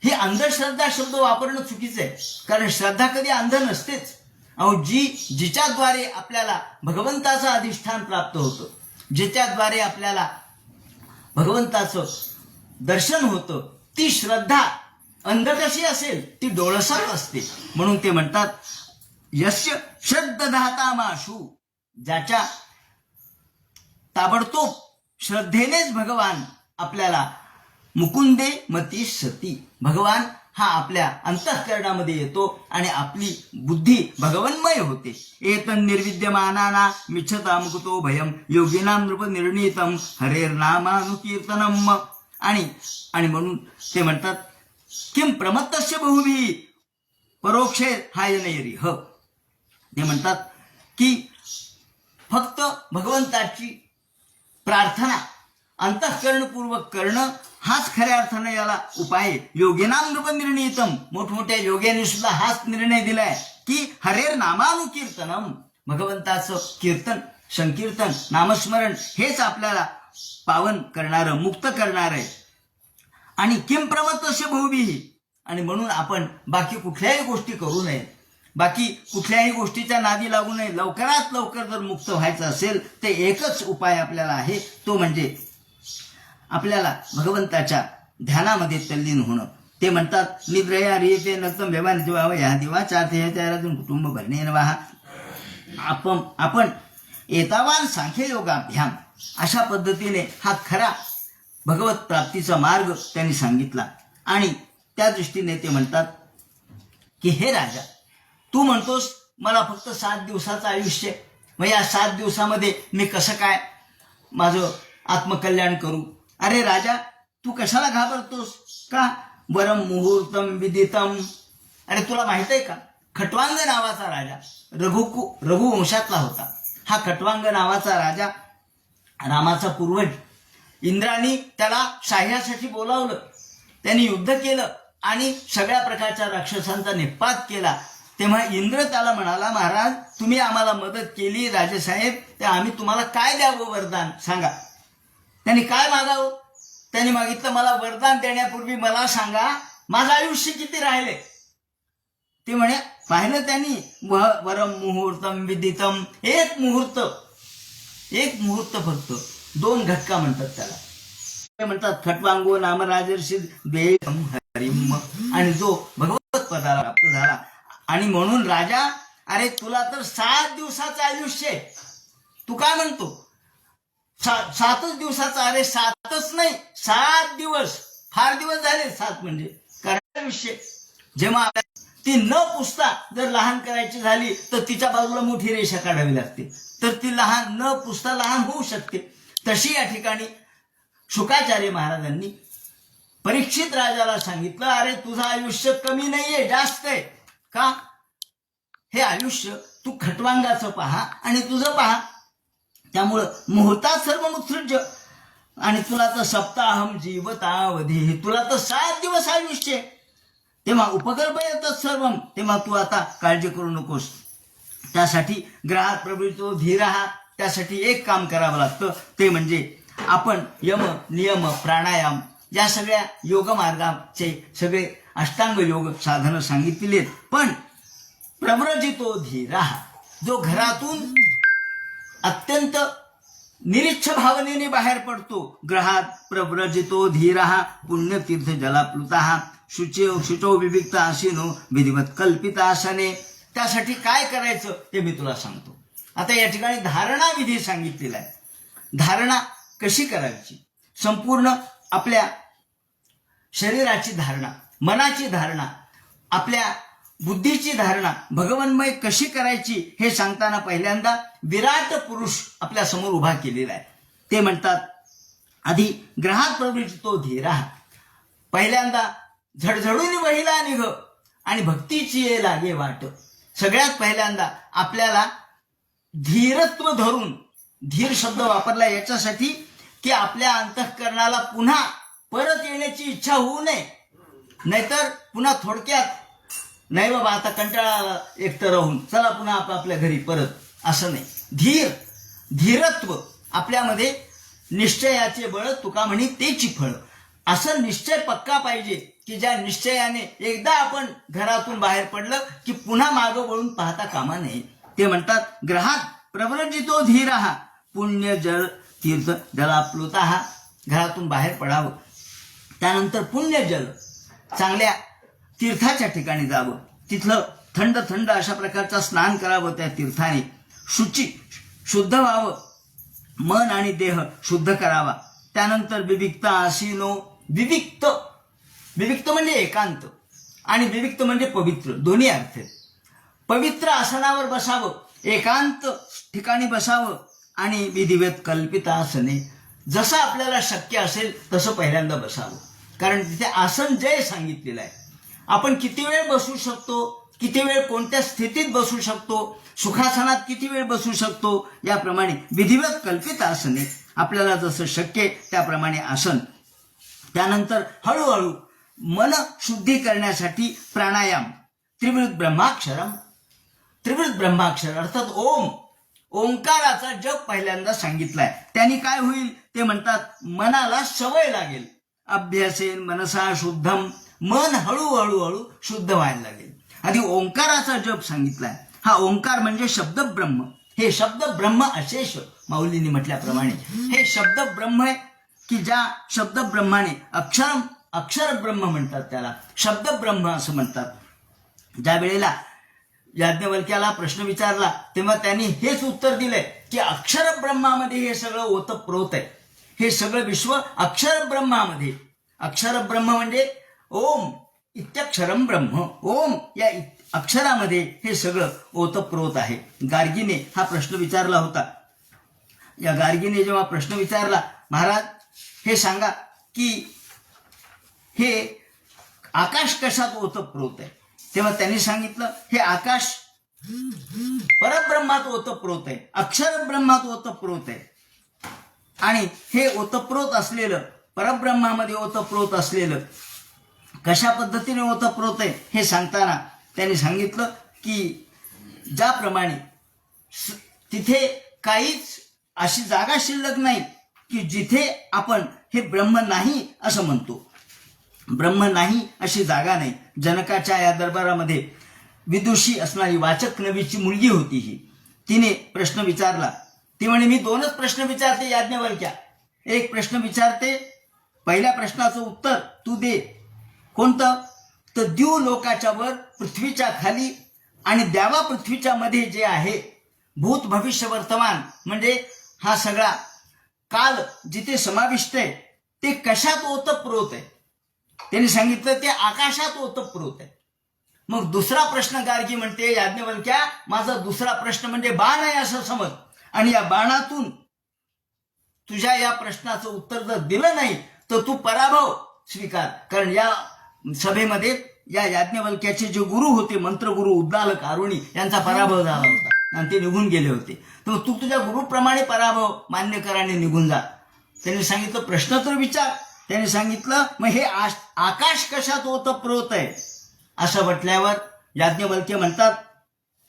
ही अंधश्रद्धा शब्द वापरणं चुकीचं आहे. कारण श्रद्धा कधी अंध नसतेच. अहो जिच्याद्वारे आपल्याला भगवंताचं अधिष्ठान प्राप्त होतं, जिच्याद्वारे आपल्याला भगवंताचं दर्शन होतं, ती श्रद्धा अंध कशी असेल? ती डोळसट असते. म्हणून ते म्हणतात यस्य श्रद्धाता माशु, ज्याच्या ताबडतोब श्रद्धेनेच भगवान आपल्याला मुकुंदे मती सती, भगवान हा आपल्या अंतःकरणामध्ये येतो आणि आपली बुद्धी भगवन्मय होते. एतन निर्विद्यमानाना मिच्छता मुकुतो भयम योगिनाम नृप निर्णीतम हरेर्नामानुकीर्तनम. आणि म्हणून ते म्हणतात किम प्रमत्तस्य बहुभी परोक्षे हायनैरिह. ते म्हणतात की फक्त भगवंताची प्रार्थना अंतःकरणपूर्वक करणं हाच खऱ्या अर्थानं याला उपाय आहे. योगिनाम नृप निर्णीतम, मोठमोठ्या योग्याने सुद्धा हाच निर्णय दिलाय की हरेर नामानुकीर्तनम, भगवंताचं कीर्तन, संकीर्तन, नामस्मरण हेच आपल्याला पावन करणारं, मुक्त करणार आहे. आणि किम प्रमत्तस्य बहुभिः, आणि म्हणून आपण बाकी कुठल्याही गोष्टी करू नये, बाकी कुठल्याही गोष्टीच्या नादी लागू नये. लवकरात लवकर जर मुक्त व्हायचं असेल तर एकच उपाय आपल्याला आहे, तो म्हणजे आपल्याला भगवंताच्या ध्यानामध्ये तल्लीन होणं. ते म्हणतात निद्रया रियते नक्तम व्यवहार जीवाव या दिवाचार्थेतून कुटुंब भरणे वाहा. आपण एतावान सांख्ययोगाभ्याम अशा पद्धतीने हा खरा भगवत प्राप्तीचा मार्ग त्यांनी सांगितला. आणि त्या दृष्टीने ते म्हणतात की हे राजा, तू म्हणतोस मला फक्त 7 दिवसाचं आयुष्य, मग या 7 दिवसामध्ये मी कसं काय माझं आत्मकल्याण करू? अरे राजा, तू कशाला घाबरतोस का? वरम मुहूर्तम विदितम. अरे तुला माहित आहे का, खट्वांग नावाचा राजा रघुवंशातला होता. हा खट्वांग नावाचा राजा, रामाचा पूर्वज, इंद्राने त्याला साह्यासाठी बोलावलं, त्यांनी युद्ध केलं आणि सगळ्या प्रकारच्या राक्षसांचा निपात केला. तेव्हा इंद्र त्याला म्हणाला, महाराज तुम्ही आम्हाला मदत केली राजेसाहेब, तर आम्ही तुम्हाला काय द्यावं वरदान सांगा. त्यांनी काय मागावं? त्यांनी मागितलं मला वरदान देण्यापूर्वी मला सांगा माझं आयुष्य किती राहिले. ते म्हणे पाहिलं त्यांनी वरम मुहूर्तम विदितम, एक मुहूर्त फक्त, 2 घटका म्हणतात त्याला. ते म्हणतात खट्वांगो नाम राजर्षी देयम हरिम, आणि जो भगवत पदाला प्राप्त झाला. आणि म्हणून राजा, अरे तुला तर 7 दिवसाचं आयुष्य आहे, तू काय म्हणतो 7च दिवसाचं? अरे 7च नाही, 7 दिवस, फार दिवस झाले 7 म्हणजे कारण आयुष्य. जेव्हा ती न पुसता जर लहान करायची झाली तर तिच्या बाजूला मोठी रेषा काढावी लागते, तर ती लहान न पुसता लहान होऊ शकते. तशी या ठिकाणी शुकाचार्य महाराजांनी परीक्षित राजाला सांगितलं, अरे तुझं आयुष्य कमी नाहीये, जास्त आहे. का? हे आयुष्य तू खट्वांगाचं पहा आणि तुझं पहा. त्यामुळं मुहूर्तात सर्व उत्सृज, आणि तुला तर सप्ताहम जीवतावधी, तुला तर 7 दिवस आयुष्य. तेव्हा उपकल्प येतात सर्व, तेव्हा तू आता काळजी करू नकोस. त्यासाठी ग्रहात प्रवृत्तो धीरहा, त्यासाठी एक काम करावं लागतं, ते म्हणजे आपण यम नियम प्राणायाम या सगळ्या योग मार्गाचे सगळे अष्टांग योग साधनं सांगितलेली आहेत. पण प्रव्रजितो धीरहा, जो घरातून अत्यंत निरीच्छ भावनेने बाहेर पडतो, ग्रहात प्रव्रजितो धीरहा पुण्यतीर्थ जलाप्लुतः शुचो विविक्त आसीनो विधिवत कल्पित आसने. त्यासाठी काय करायचं ते मी तुला सांगतो. आता या ठिकाणी धारणा विधी सांगितलेला आहे. धारणा कशी करायची, संपूर्ण आपल्या शरीराची धारणा, मनाची धारणा, आपल्या बुद्धीची धारणा भगवन्मय कशी करायची हे सांगताना पहिल्यांदा विराट पुरुष आपल्या समोर उभा केलेला आहे. ते म्हणतात आधी ग्रहात प्रवृत्तो धीरा, पहिल्यांदा झडझडून वहिला निघ आणि भक्तीची ये लागे वाट. सगळ्यात पहिल्यांदा आपल्याला धीरत्व धरून, धीर शब्द वापरला याच्यासाठी की आपल्या अंतःकरणाला पुन्हा परत येण्याची इच्छा होऊ नये. नाहीतर पुन्हा थोडक्यात नाही बाबा आता कंटाळा आला एकटं राहून, चला पुन्हा आपल्या घरी परत, असं नाही. धीरत्व आपल्यामध्ये, निश्चयाचे बळ तुका म्हणी तेची फळ, असं निश्चय पक्का पाहिजे की ज्या निश्चयाने एकदा आपण घरातून बाहेर पडलं की पुन्हा मागं वळून पाहता कामा नये. ते म्हणतात ग्रहात प्रव्रजितो धीरः पुण्य जल तीर्थ जलाप्लुतः, घरातून बाहेर पडावं. त्यानंतर पुण्य जल, चांगल्या तीर्थाच्या ठिकाणी जावं, तिथलं थंड थंड अशा प्रकारचं स्नान करावं, त्या तीर्थाने शुद्ध व्हावं, मन आणि देह शुद्ध करावा. त्यानंतर विविक्त आसीनो, विविक्त म्हणजे एकांत आणि विविक्त म्हणजे पवित्र, दोन्ही अर्थ आहेत. पवित्र आसनावर बसावं, एकांत ठिकाणी बसावं आणि विधिवत कल्पित आसने, जसं आपल्याला शक्य असेल तसं पहिल्यांदा बसावं. कारण तिथे आसन जय सांगितलेलं आहे. आपण किती वेळ बसू शकतो, किती वेळ कोणत्या स्थितीत बसू शकतो, सुखासनात किती वेळ बसू शकतो, याप्रमाणे विधिवत कल्पित आसने, आपल्याला जसं शक्य त्याप्रमाणे आसन. त्यानंतर हळूहळू मन शुद्धी करण्यासाठी प्राणायाम, त्रिवृत ब्रह्माक्षर अर्थात ओंकाराचा जप पहिल्यांदा सांगितलाय. त्यांनी काय होईल ते म्हणतात मनाला सवय लागेल. अभ्यासेन मनसा शुद्धम, मन हळूहळू शुद्ध व्हायला लागेल. आधी ओंकाराचा जप सांगितलाय. हा ओंकार म्हणजे शब्द ब्रह्म. हे शब्द ब्रह्म अशेष, माऊलींनी म्हटल्याप्रमाणे हे शब्द ब्रह्म आहे की ज्या शब्द ब्रह्माने अक्षर ब्रह्म म्हणतात, त्याला शब्द ब्रह्म असं म्हणतात. ज्या वेळेला याज्ञवल्क्याला प्रश्न विचारला तेव्हा त्यांनी हेच उत्तर दिलंय की अक्षर ब्रह्मामध्ये हे सगळं ओतप्रोत आहे. हे सगळं विश्व अक्षर ब्रह्मामध्ये, अक्षर ब्रह्म म्हणजे ओम इत्यक्षरम ब्रह्म, ओम या अक्षरामध्ये हे सगळं ओतप्रोत आहे. गार्गीने हा प्रश्न विचारला होता. या गार्गीने जेव्हा प्रश्न विचारला, महाराज हे सांगा की हे आकाश कशात ओतप्रोत आहे, तेव्हा त्यांनी सांगितलं हे आकाश परब्रह्मात ओतप्रोत आहे, अक्षर ब्रह्मात ओतप्रोत आहे. आणि हे ओतप्रोत असलेलं, परब्रह्मामध्ये ओतप्रोत असलेलं कशा पद्धतीने ओतप्रोत आहे हे सांगताना त्यांनी सांगितलं की ज्याप्रमाणे तिथे काहीच अशी जागा शिल्लक नाही की जिथे आपण हे ब्रह्म नाही असं म्हणतो. ब्रह्म नाही अशी जागा नाही. जनकाच्या या दरबारामध्ये विदुषी असणारी वाचक नवीची मुलगी होती. तिने प्रश्न विचारला. ती म्हणे मी 2च प्रश्न विचारते याज्ञवल्क्या. एक प्रश्न विचारते, पहिल्या प्रश्नाचं उत्तर तू दे. कोणतं? तर द्यू लोकाच्या वर, पृथ्वीच्या खाली आणि द्यावा पृथ्वीच्या मध्ये जे आहे भूत भविष्य वर्तमान म्हणजे हा सगळा काल जिथे समाविष्ट आहे ते कशात ओतप्रोत आहे. त्यांनी सांगितलं ते आकाशात ओतप्रोत आहे. मग दुसरा प्रश्न गार्गी म्हणते याज्ञवल्क्या माझा दुसरा प्रश्न म्हणजे बाण आहे असं समज, आणि या बाणातून तुझ्या या प्रश्नाचं उत्तर जर दिलं नाही तर तू पराभव स्वीकार. कारण या सभेमध्ये या याज्ञवल्क्याचे जे गुरु होते, मंत्रगुरु उद्दालक आरुणी, यांचा पराभव झाला होता आणि ते निघून गेले होते. तर मग तू तुझ्या गुरुप्रमाणे पराभव मान्य कर आणि निघून जा. त्यांनी सांगितलं प्रश्न तर विचार. त्यांनी सांगितलं मग हे आकाश कशात ओतप्रोत आहे असं म्हटल्यावर याज्ञवल्क्य म्हणतात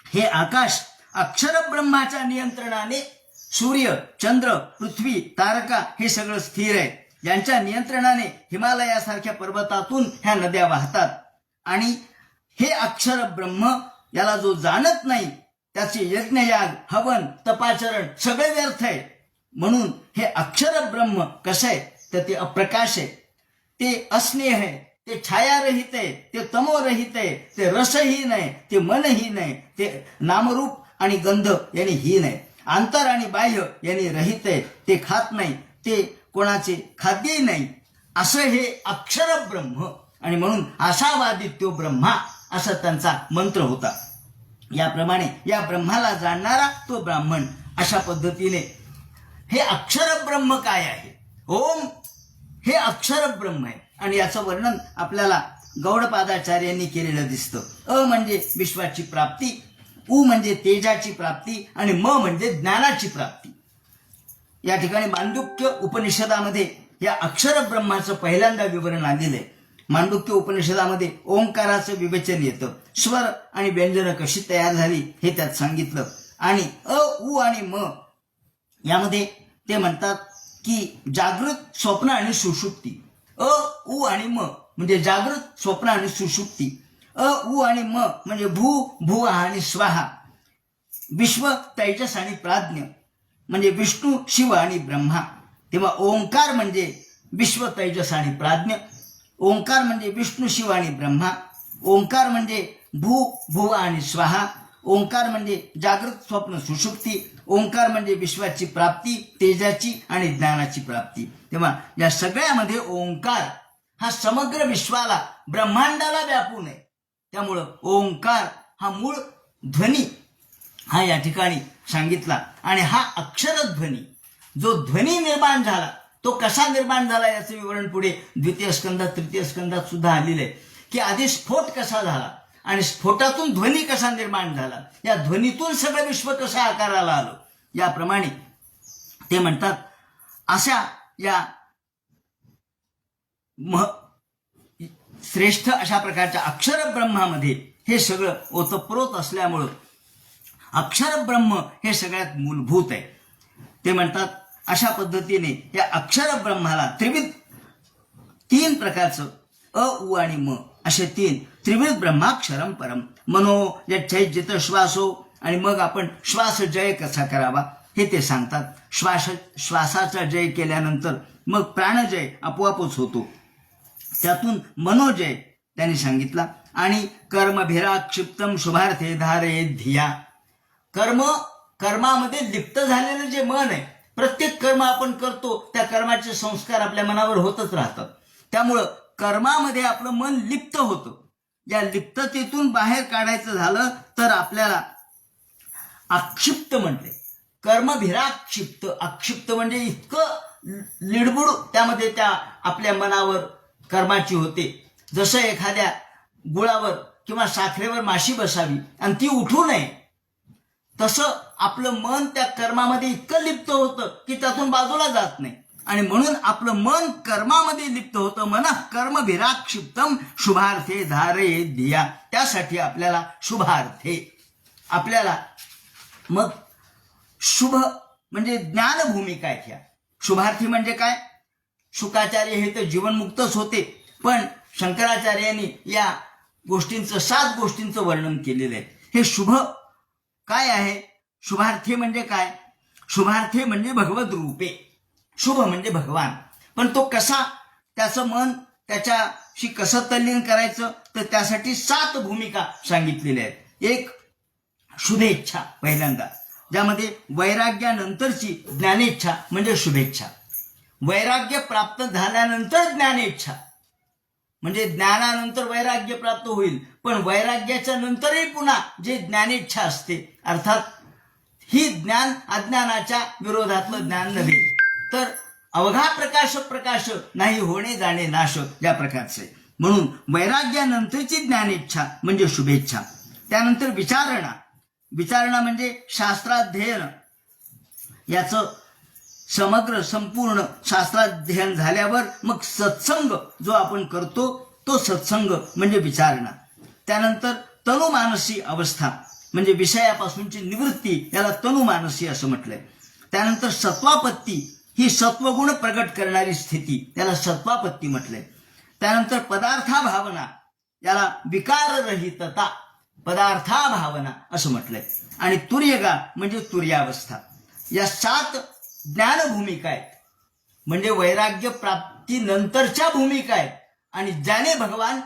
हे आकाश अक्षर ब्रह्माच्या नियंत्रणाने सूर्य, चंद्र, पृथ्वी, तारका हे सगळं स्थिर आहे. यांच्या नियंत्रणाने हिमालयासारख्या पर्वतातून ह्या नद्या वाहतात. आणि हे अक्षर ब्रह्म याला जो जाणत नाही त्याचे यज्ञयाग, हवन, तपाचरण सगळे व्यर्थ आहे. म्हणून हे अक्षर ब्रह्म कसं आहे तर ते अप्रकाश आहे, ते अस्नेह आहे, ते छायारहित आहे, ते तमोरहित आहे, ते रसहीन आहे, ते मनहीन आहे, ते नामरूप आणि गंध यांनी हीन आहे, आंतर आणि बाह्य यांनी रहित आहे, ते खात नाही, ते कोणाचे खाद्यही नाही, असं हे अक्षर ब्रह्म. आणि म्हणून आशावादित्यो ब्रह्मा असा त्यांचा मंत्र होता. याप्रमाणे या ब्रह्माला जाणणारा तो ब्राह्मण. अशा पद्धतीने हे अक्षर ब्रह्म काय आहे, ओम हे अक्षर ब्रह्म आहे आणि याचं वर्णन आपल्याला गौडपादाचार्यांनी केलेलं दिसतं. अ म्हणजे विश्वाची प्राप्ती, उ म्हणजे तेजाची प्राप्ती आणि म म्हणजे ज्ञानाची प्राप्ती. या ठिकाणी मांडुक्य उपनिषदामध्ये या अक्षर ब्रह्माचं पहिल्यांदा विवरण आलेलं आहे. मांडुक्य उपनिषदामध्ये ओंकाराचं विवेचन येतं, स्वर आणि व्यंजनं कशी तयार झाली हे त्यात सांगितलं. आणि अ उ आणि म यामध्ये ते म्हणतात की जागृत, स्वप्न आणि सुषुप्ती. अ उ आणि म म्हणजे जागृत, स्वप्न आणि सुषुप्ती. अ उ आणि म म्हणजे भू, भुव आणि स्वाहा. विश्व, तैजस आणि प्राज्ञ म्हणजे विष्णू, शिव आणि ब्रह्मा. तेव्हा ओंकार म्हणजे विश्व, तैजस आणि प्राज्ञ. ओंकार म्हणजे विष्णू, शिव आणि ब्रह्मा. ओंकार म्हणजे भू, भुव आणि स्वाहा. ओंकार म्हणजे जागृत, स्वप्न, सुषुप्ती. ओंकार म्हणजे विश्वाची प्राप्ती, तेजाची आणि ज्ञानाची प्राप्ती. तेव्हा या सगळ्यामध्ये ओंकार हा समग्र विश्वाला, ब्रह्मांडाला व्यापून आहे. त्यामुळं ओंकार हा मूळ ध्वनी हा या ठिकाणी सांगितला. आणि हा अक्षरध्वनी, जो ध्वनी निर्माण झाला तो कसा निर्माण झाला याचं विवरण पुढे द्वितीय स्कंदात, तृतीय स्कंदात सुद्धा आलेलं आहे की आधी स्फोट कसा झाला आणि स्फोटातून ध्वनी कसा निर्माण झाला, या ध्वनीतून सगळं विश्व कसं आकाराला आलं. याप्रमाणे ते म्हणतात अशा या श्रेष्ठ अशा प्रकारच्या अक्षर ब्रह्मामध्ये हे सगळं ओतप्रोत असल्यामुळं अक्षर ब्रह्म हे सगळ्यात मूलभूत आहे. ते म्हणतात अशा पद्धतीने या अक्षर ब्रह्माला तीन प्रकारचं अ उ आणि म असे तीन त्रिविध ब्रह्माक्षरम परम. मनो यच्छैजित श्वासो आणि मग आपण श्वास जय कसा करावा हे ते सांगतात. श्वासाचा जय केल्यानंतर मग प्राणजय आपोआपच होतो. त्यातून मनोजय त्यांनी सांगितला. आणि कर्मभिराक्षिप्तम शुभार्थे धारे धिया. कर्मामध्ये लिप्त झालेलं जे मन आहे, प्रत्येक कर्म आपण करतो त्या कर्माचे संस्कार आपल्या मनावर होतच राहतात. त्यामुळं कर्मामध्ये आपलं मन लिप्त होतं. या लिप्ततेतून बाहेर काढायचं झालं तर आपल्याला आक्षिप्त म्हणते. कर्मभिराक्षिप्त, आक्षिप्त म्हणजे इतकं लिडबुड त्यामध्ये त्या आपल्या मनावर कर्माची होते. जसं एखाद्या गुळावर किंवा साखरेवर माशी बसावी आणि ती उठू नये, तसं आपलं मन त्या कर्मामध्ये इतकं लिप्त होतं की त्यातून बाजूला जात नाही. आणि म्हणून आपलं मन कर्मामध्ये लिप्त होतं. मनः कर्मभिराक्षिप्तम शुभार्थे धारे धिया. त्यासाठी आपल्याला शुभार्थे, आपल्याला मग शुभ म्हणजे ज्ञान भूमिका आहे. ह्या शुभार्थी म्हणजे काय? शुकाचार्य हे तर जीवनमुक्तच होते, पण शंकराचार्यांनी या गोष्टींचं 7 गोष्टींचं वर्णन केलेलं आहे. हे शुभ काय आहे? शुभार्थी म्हणजे काय? शुभार्थी म्हणजे भगवत रूपे. शुभ म्हणजे भगवान. पण तो कसा, त्याचं मन त्याच्याशी कसं तल्लीन करायचं, तर त्यासाठी 7 भूमिका सांगितलेल्या आहेत. एक शुभेच्छा पहिल्यांदा, ज्यामध्ये वैराग्यानंतरची ज्ञानेच्छा म्हणजे शुभेच्छा. वैराग्य प्राप्त झाल्यानंतर ज्ञानेच्छा म्हणजे ज्ञानानंतर वैराग्य प्राप्त होईल, पण वैराग्याच्या नंतरही पुन्हा जे ज्ञानेच्छा असते, अर्थात ही ज्ञान अज्ञानाच्या विरोधातलं ज्ञान नव्हे, तर अवघा प्रकाश नाही होणे जाणे नाश या प्रकारचे. म्हणून वैराग्यानंतरची ज्ञानेच्छा म्हणजे शुभेच्छा. त्यानंतर विचारणा म्हणजे शास्त्राध्ययन. याचं समग्र संपूर्ण शास्त्राध्ययन झाल्यावर मग सत्संग जो आपण करतो तो सत्संग म्हणजे विचारणा. त्यानंतर तनुमानसी अवस्था म्हणजे विषयापासूनची निवृत्ती, याला तनुमानसी असं म्हटलंय. त्यानंतर सत्वापत्ती ही सत्वगुण प्रगट करणारी स्थिती, त्याला सत्वापत्ती म्हटलंय. त्यानंतर पदार्थाभावना, याला विकाररहितता, पदार्थाभावना असं म्हटलंय. आणि तुर्यगा म्हणजे तुर्यावस्था. या 7 ज्ञान भूमिका आहेत, म्हणजे वैराग्य प्राप्ती नंतरच्या भूमिका आहेत. आणि ज्याने भगवान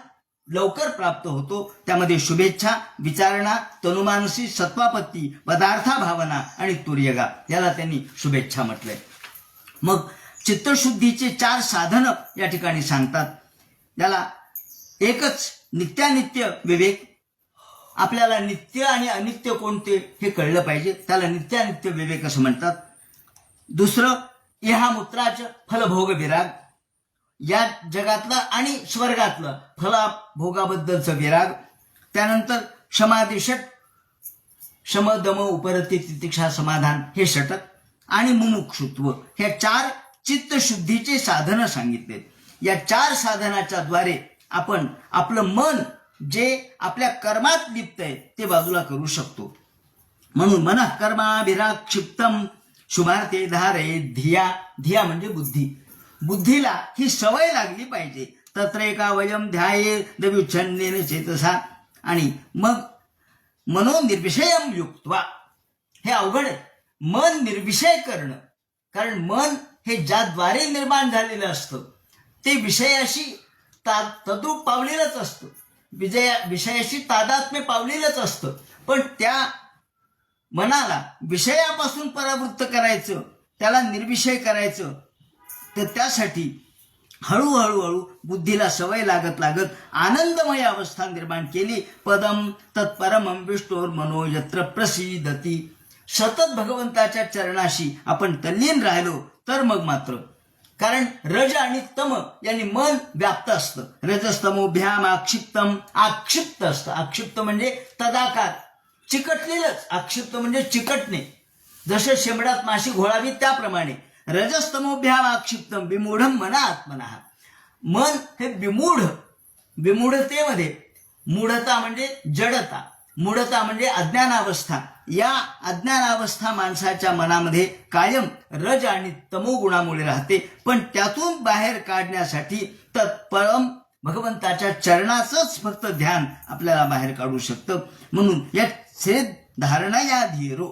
लवकर प्राप्त होतो त्यामध्ये शुभेच्छा, विचारणा, तनुमानसी, सत्वापत्ती, पदार्थाभावना आणि तुर्यगा, याला त्यांनी शुभेच्छा म्हटलंय. मग चित्तशुद्धीचे 4 साधनं या ठिकाणी सांगतात. याला एकच नित्यानित्य विवेक. आपल्याला नित्य आणि अनित्य कोणते हे कळलं पाहिजे, त्याला नित्यानित्य विवेक असं म्हणतात. दुसरं इहामूत्राचं फलभोग विराग, या जगातलं आणि स्वर्गातलं फलभोगाबद्दलचं विराग, त्यानंतर क्षमादिषट, शम दम उपरती तितिक्षा समाधान हे षटक, आणि मुमुक्षुत्व हे 4 चित्तशुद्धीचे साधनं सांगितले. या 4 साधनाच्या द्वारे आपण आपलं मन जे आपल्या कर्मात लिप्त आहे ते बाजूला करू शकतो. म्हणून मन कर्माभिराग क्षिप्तम शुभार्थे धारे धिया. धिया म्हणजे बुद्धी. बुद्धीला ही सवय लागली पाहिजे. तत्रेका वयम ध्याये दव्युच्छन्नेन चेतसा. आणि मग मनोनिर्विषयम युक्त्वा, हे अवघड आहे. मन निर्विषय करणं, कारण मन हे ज्याद्वारे निर्माण झालेलं असतं ते विषयाशी तद्रूप पावलेलंच असतं, विषयाशी तादात्म्य पावलेलंच असतं. पण त्या मनाला विषयापासून परावृत्त करायचं, त्याला निर्विषय करायचं, तर त्यासाठी हळूहळू बुद्धीला सवय लागत लागत आनंदमय अवस्था निर्माण केली. पदम तत्परमं विष्णोर मनो यत्र प्रसीदती. सतत भगवंताच्या चरणाशी आपण तल्लीन राहिलो तर मग मात्र, कारण रज आणि तम यांनी मन व्याप्त असतं. रजस्तमोभ्याम आक्षिप्तम, आक्षिप्त असतं. आक्षिप्त म्हणजे तदाकार, चिकटलेलंच. आक्षिप्त म्हणजे चिकटणे, जसे शेंबडात माशी घोळावी त्याप्रमाणे. रजस्तमोभ्याम आक्षिप्तम विमूढम मना आत्मनः. मन हे विमूढतेमध्ये, मूढता म्हणजे जडता, मूढता म्हणजे अज्ञानावस्था. या अज्ञानावस्था माणसाच्या मनामध्ये कायम रज आणि तमो गुणामुळे राहते. पण त्यातून बाहेर काढण्यासाठी तत्परम भगवंताच्या चरणाचंच फक्त ध्यान आपल्याला बाहेर काढू शकतं. म्हणून या धारणा या धीरो,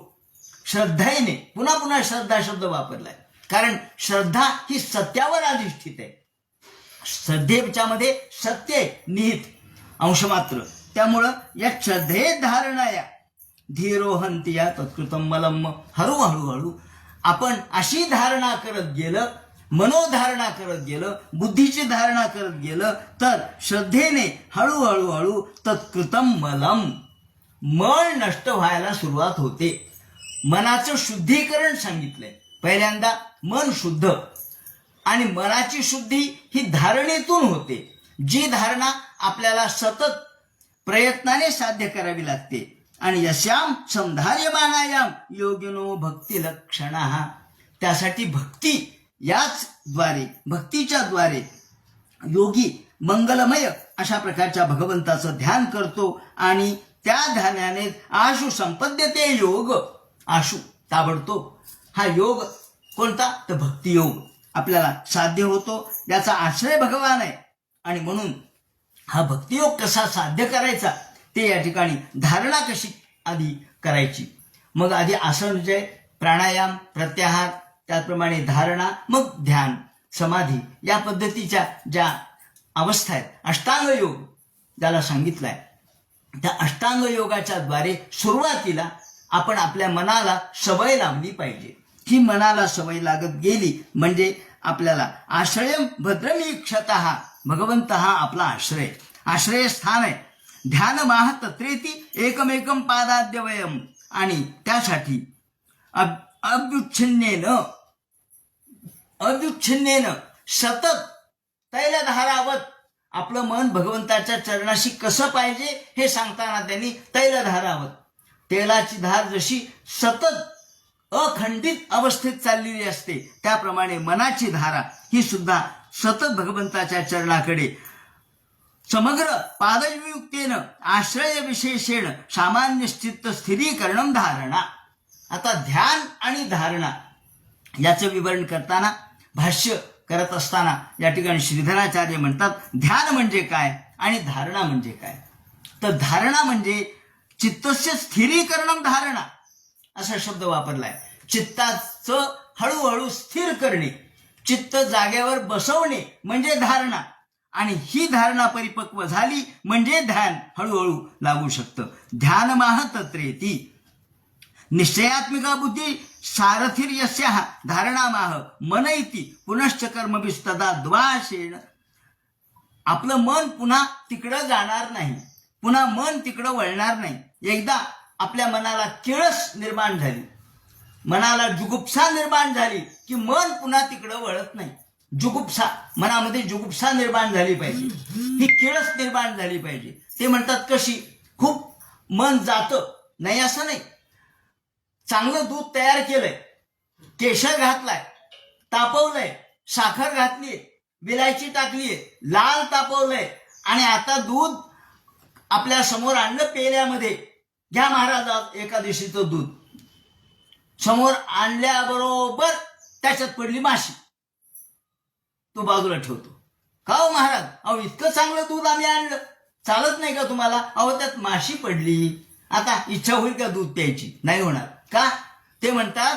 श्रद्धेने, पुन्हा पुन्हा श्रद्धा शब्द वापरलाय, कारण श्रद्धा ही सत्यावर अधिष्ठित आहे. श्रद्धेच्यामध्ये सत्य निहित अंशमात्र. त्यामुळं या श्रद्धे धारणाया धीरो हंतिया तत्कृतम मलम. हळूहळू आपण अशी धारणा करत गेलं, मनोधारणा करत गेलं, बुद्धीची धारणा करत गेलं, तर श्रद्धेने हळूहळू तत्कृतम मलम, मळ नष्ट व्हायला सुरुवात होते. मनाचं शुद्धीकरण सांगितलंय. पहिल्यांदा मन शुद्ध, आणि मनाची शुद्धी ही धारणेतून होते. जी धारणा आपल्याला सतत प्रयत्नाने साध्य करावी लागते. आणि यस्याम संधार्यमानायाम योगिनो भक्ती लक्षणा. त्यासाठी भक्ती, याच द्वारे, भक्तीच्या द्वारे योगी मंगलमय अशा प्रकारच्या भगवंताचं ध्यान करतो. आणि त्या ध्यानाने आशु संपद्यते योग. आशु ताबडतोब हा योग कोणता, तर भक्तियोग आपल्याला साध्य होतो. याचा आश्रय भगवान आहे. आणि म्हणून हा भक्तियोग कसा साध्य करायचा ते या ठिकाणी धारणा कशी आधी करायची. मग आधी आसनजय, प्राणायाम, प्रत्याहार, त्याचप्रमाणे धारणा, मग ध्यान, समाधी, या पद्धतीच्या ज्या अवस्था आहेत, अष्टांग योग ज्याला सांगितलाय, त्या अष्टांग योगाच्या द्वारे सुरुवातीला आपण आपल्या मनाला सवय लावली पाहिजे. ही मनाला सवय लागत गेली म्हणजे आपल्याला आश्रयम भद्रमीक्षतः, भगवंत हा आपला आश्रयस्थान आहे. ध्यान माह तत्रेती एकमेकम पादाद्यवयम. आणि त्यासाठी अव्युच्छिन्नेन सतत तैलधारावत आपलं मन भगवंताच्या चरणाशी कसं पाहिजे हे सांगताना त्यांनी तैलधारावत, तेलाची धार जशी सतत अखंडित अवस्थेत चाललेली असते, त्याप्रमाणे मनाची धारा ही सुद्धा सतत भगवंताच्या चरणाकडे समग्र पादयुक्तेनं आश्रय विशेषेण सामान्य चित्त स्थिरीकरणम धारणा. आता ध्यान आणि धारणा याचं विवरण करताना, भाष्य करत असताना या ठिकाणी श्रीधराचार्य म्हणतात, ध्यान म्हणजे काय आणि धारणा म्हणजे काय. तर धारणा म्हणजे चित्तस्य स्थिरीकरणम धारणा असा शब्द वापरलाय. चित्ताचं हळूहळू स्थिर करणे, चित्त जागेवर बसवणे म्हणजे धारणा. आणि ही धारणा परिपक्व झाली म्हणजे ध्यान हळूहळू लागू शकतं. ध्यान माह तत्रेती निश्चयात्मिका बुद्धी सारथिर्यस्याः धारणा माह मन इति पुनश्च कर्मभिस्तदा द्वाशेण. आपलं मन पुन्हा तिकडं जाणार नाही, पुन्हा मन तिकडं वळणार नाही. एकदा आपल्या मनाला किळस निर्माण झाली मनाला जुगुप्सा निर्माण झाली की मन पुन्हा तिकडं वळत नाही. जुगुप्सा, मनामध्ये जुगुप्सा निर्माण झाली पाहिजे, ही किळस निर्माण झाली पाहिजे. ते म्हणतात कशी, खूप मन जातं नाही असं नाही. चांगलं दूध तयार केलंय, केशर घातलाय, तापवलंय, साखर घातलीय, विलायची टाकलीय, लाल तापवलंय आणि आता दूध आपल्या समोर आणलं पेल्यामध्ये. घ्या महाराज एकादशीचं दूध. समोर आणल्याबरोबर त्याच्यात पडली माशी. तो बाजूला ठेवतो. का हो महाराज, अहो इतकं चांगलं दूध आम्ही आणलं, चालत नाही का तुम्हाला? अहो त्यात माशी पडली, आता इच्छा होईल का दूध प्यायची? नाही होणार. का? ते म्हणतात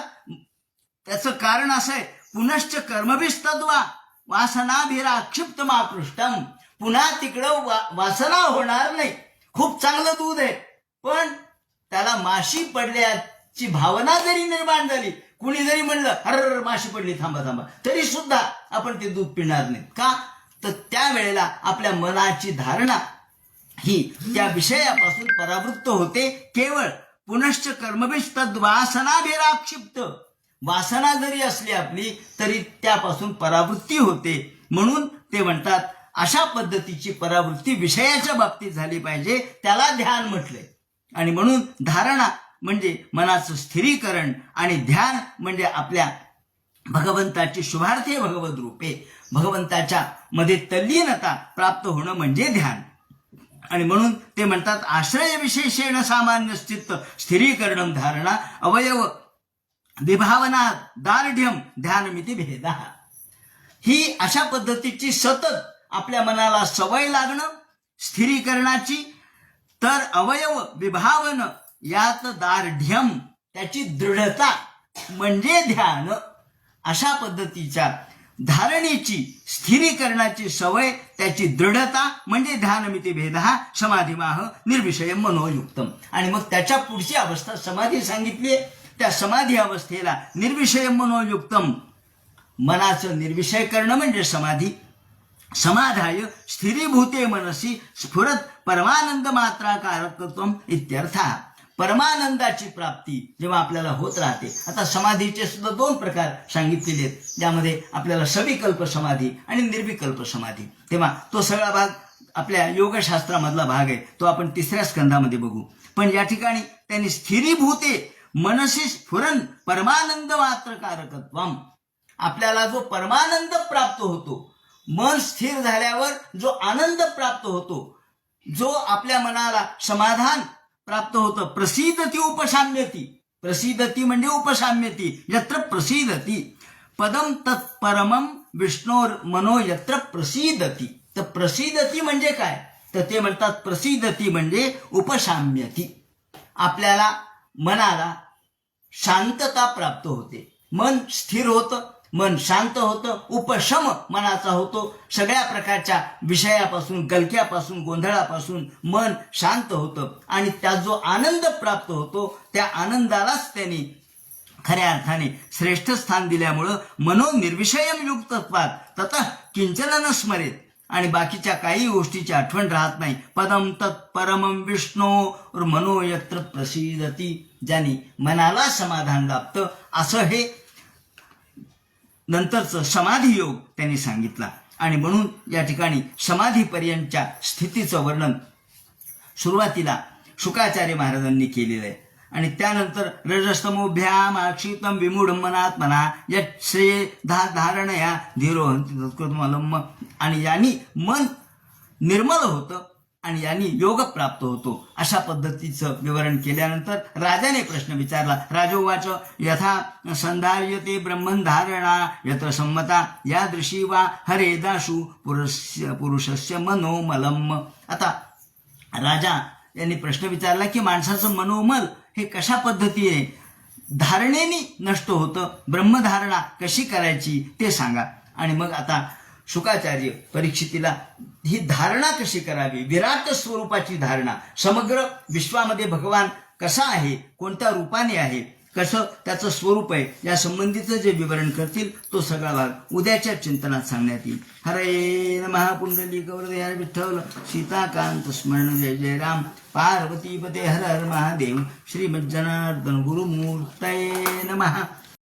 त्याचं कारण असं आहे, पुनश्च कर्मभिस्तद्वा वासनाभिराक्षिप्तम आकृष्टम. पुन्हा तिकडं वासना होणार नाही. खूप चांगलं दूध आहे, पण त्याला माशी पडल्याची भावना जरी निर्माण झाली, कुणी जरी म्हणलं अरे माशी पडली, थांबा थांबा, तरी सुद्धा आपण ते दूध पिणार नाही. का? तर त्यावेळेला आपल्या मनाची धारणा ही त्या विषयापासून परावृत्त होते. केवळ पुनश्च कर्मभिस्तद्वासनाभिराक्षिप्त, वासना जरी असली आपली तरी त्यापासून परावृत्ती होते. म्हणून ते म्हणतात अशा पद्धतीची परावृत्ती विषयाच्या बाबतीत झाली पाहिजे, त्याला ध्यान म्हटलंय. आणि म्हणून धारणा म्हणजे मनाचं स्थिरीकरण आणि ध्यान म्हणजे आपल्या भगवंताची शुभार्थी भगवद रूपे, भगवंताच्या मध्ये तल्लीनता प्राप्त होणं म्हणजे ध्यान. आणि म्हणून ते म्हणतात आश्रय विशेषेण सामान्य चित्त स्थिरीकरणम धारणा अवयव विभावना दार्ढ्यम ध्यानमिती भेदा. ही अशा पद्धतीची सतत आपल्या मनाला सवय लागणं स्थिरीकरणाची, तर अवयव विभावन यात दार्ढ्यम त्याची दृढता म्हणजे ध्यान. अशा पद्धतीच्या धारणेची स्थिरीकरणाची सवय, त्याची दृढता म्हणजे ध्यानमिती भेदा समाधिमाह निर्विषय मनोयुक्तम. आणि मग त्याच्या पुढची अवस्था समाधी सांगितली. त्या समाधी अवस्थेला निर्विषय मनोयुक्तम, मनाचं निर्विषय करणं म्हणजे समाधी. समाधाय स्थिरीभूते मनसी स्फुरत परमानंद मात्राकारकत्वम इत्यर्थ. परमानंदाची प्राप्ती जेव्हा आपल्याला होत राहते. आता समाधीचे सुद्धा 2 प्रकार सांगितलेले आहेत, ज्यामध्ये आपल्याला सविकल्प समाधी आणि निर्विकल्प समाधी. तेव्हा तो सगळा भाग आपल्या योगशास्त्रामधला भाग आहे, तो आपण 3ऱ्या स्कंधामध्ये बघू. पण या ठिकाणी त्यांनी स्थिरीभूते मनसी स्फुरन परमानंद मात्रकारकत्वम, आपल्याला जो परमानंद प्राप्त होतो, मन स्थिर झाल्यावर जो आनंद प्राप्त होतो, जो आपल्या मनाला समाधान प्राप्त होतं. प्रसिद्धती उपशाम्यती, प्रसिद्धती म्हणजे उपशाम्यती, यत्र प्रसिद्धती पदम तत्परमम विष्णोर मनो यत्र प्रसिद्धती. तर प्रसिद्धती म्हणजे काय? तर ते म्हणतात प्रसिद्धती म्हणजे उपशाम्यती, आपल्याला मनाला शांतता प्राप्त होते, मन स्थिर होतं, मन शांत होतं, उपशम मनाचा होतो. सगळ्या प्रकारच्या विषयापासून, गलक्यापासून, गोंधळापासून मन शांत होतं आणि त्यात जो आनंद प्राप्त होतो त्या आनंदालाच त्यांनी खऱ्या अर्थाने श्रेष्ठ स्थान दिल्यामुळं मनोनिर्विषयम युक्तत्वात ततः किंचन न स्मरेत, आणि बाकीच्या काही गोष्टीची आठवण राहत नाही. पदम तत्परमम विष्णो मनो यत्र प्रसिद्धती, ज्याने मनाला समाधान लाभतं, असं हे नंतरचं समाधी योग त्यांनी सांगितला. आणि म्हणून या ठिकाणी समाधीपर्यंतच्या स्थितीचं वर्णन सुरुवातीला शुकाचार्य महाराजांनी केलेलं आहे. आणि त्यानंतर रजस्तमोभ्याम अक्षितम विमूढ मनात्मना यत् श्रेय धारणया धीरो तत्कृतमलम, आणि यांनी मन निर्मल होतं आणि यांनी योग प्राप्त होतो. अशा पद्धतीचं विवरण केल्यानंतर राजाने प्रश्न विचारला. राजोवाच यथा संधार्यते ब्रह्मधारणा यत्र संमता यादृशी वा हरेदाशु पुरुषस्य मनोमलम. आता राजा यांनी प्रश्न विचारला की माणसाचं मनोमल हे कशा पद्धतीने धारणेने नष्ट होतं, ब्रह्मधारणा कशी करायची ते सांगा. आणि मग आता शुकाचार्य परीक्षितीला ही धारणा कशी करावी, विराट स्वरूपाची धारणा, समग्र विश्वामध्ये भगवान कसा आहे, कोणत्या रूपाने आहे कसं त्याचं स्वरूप आहे या संबंधीचं जे विवरण करतील तो सगळा भाग उद्याच्या चिंतनात सांगण्यात येईल. हरे नमः पुंडलिक वरदे विठ्ठल सीताकांत स्मरण जय जय राम पार्वतीपते हर हर महादेव श्रीमज्जनार्दन गुरुमूर्तये नमः.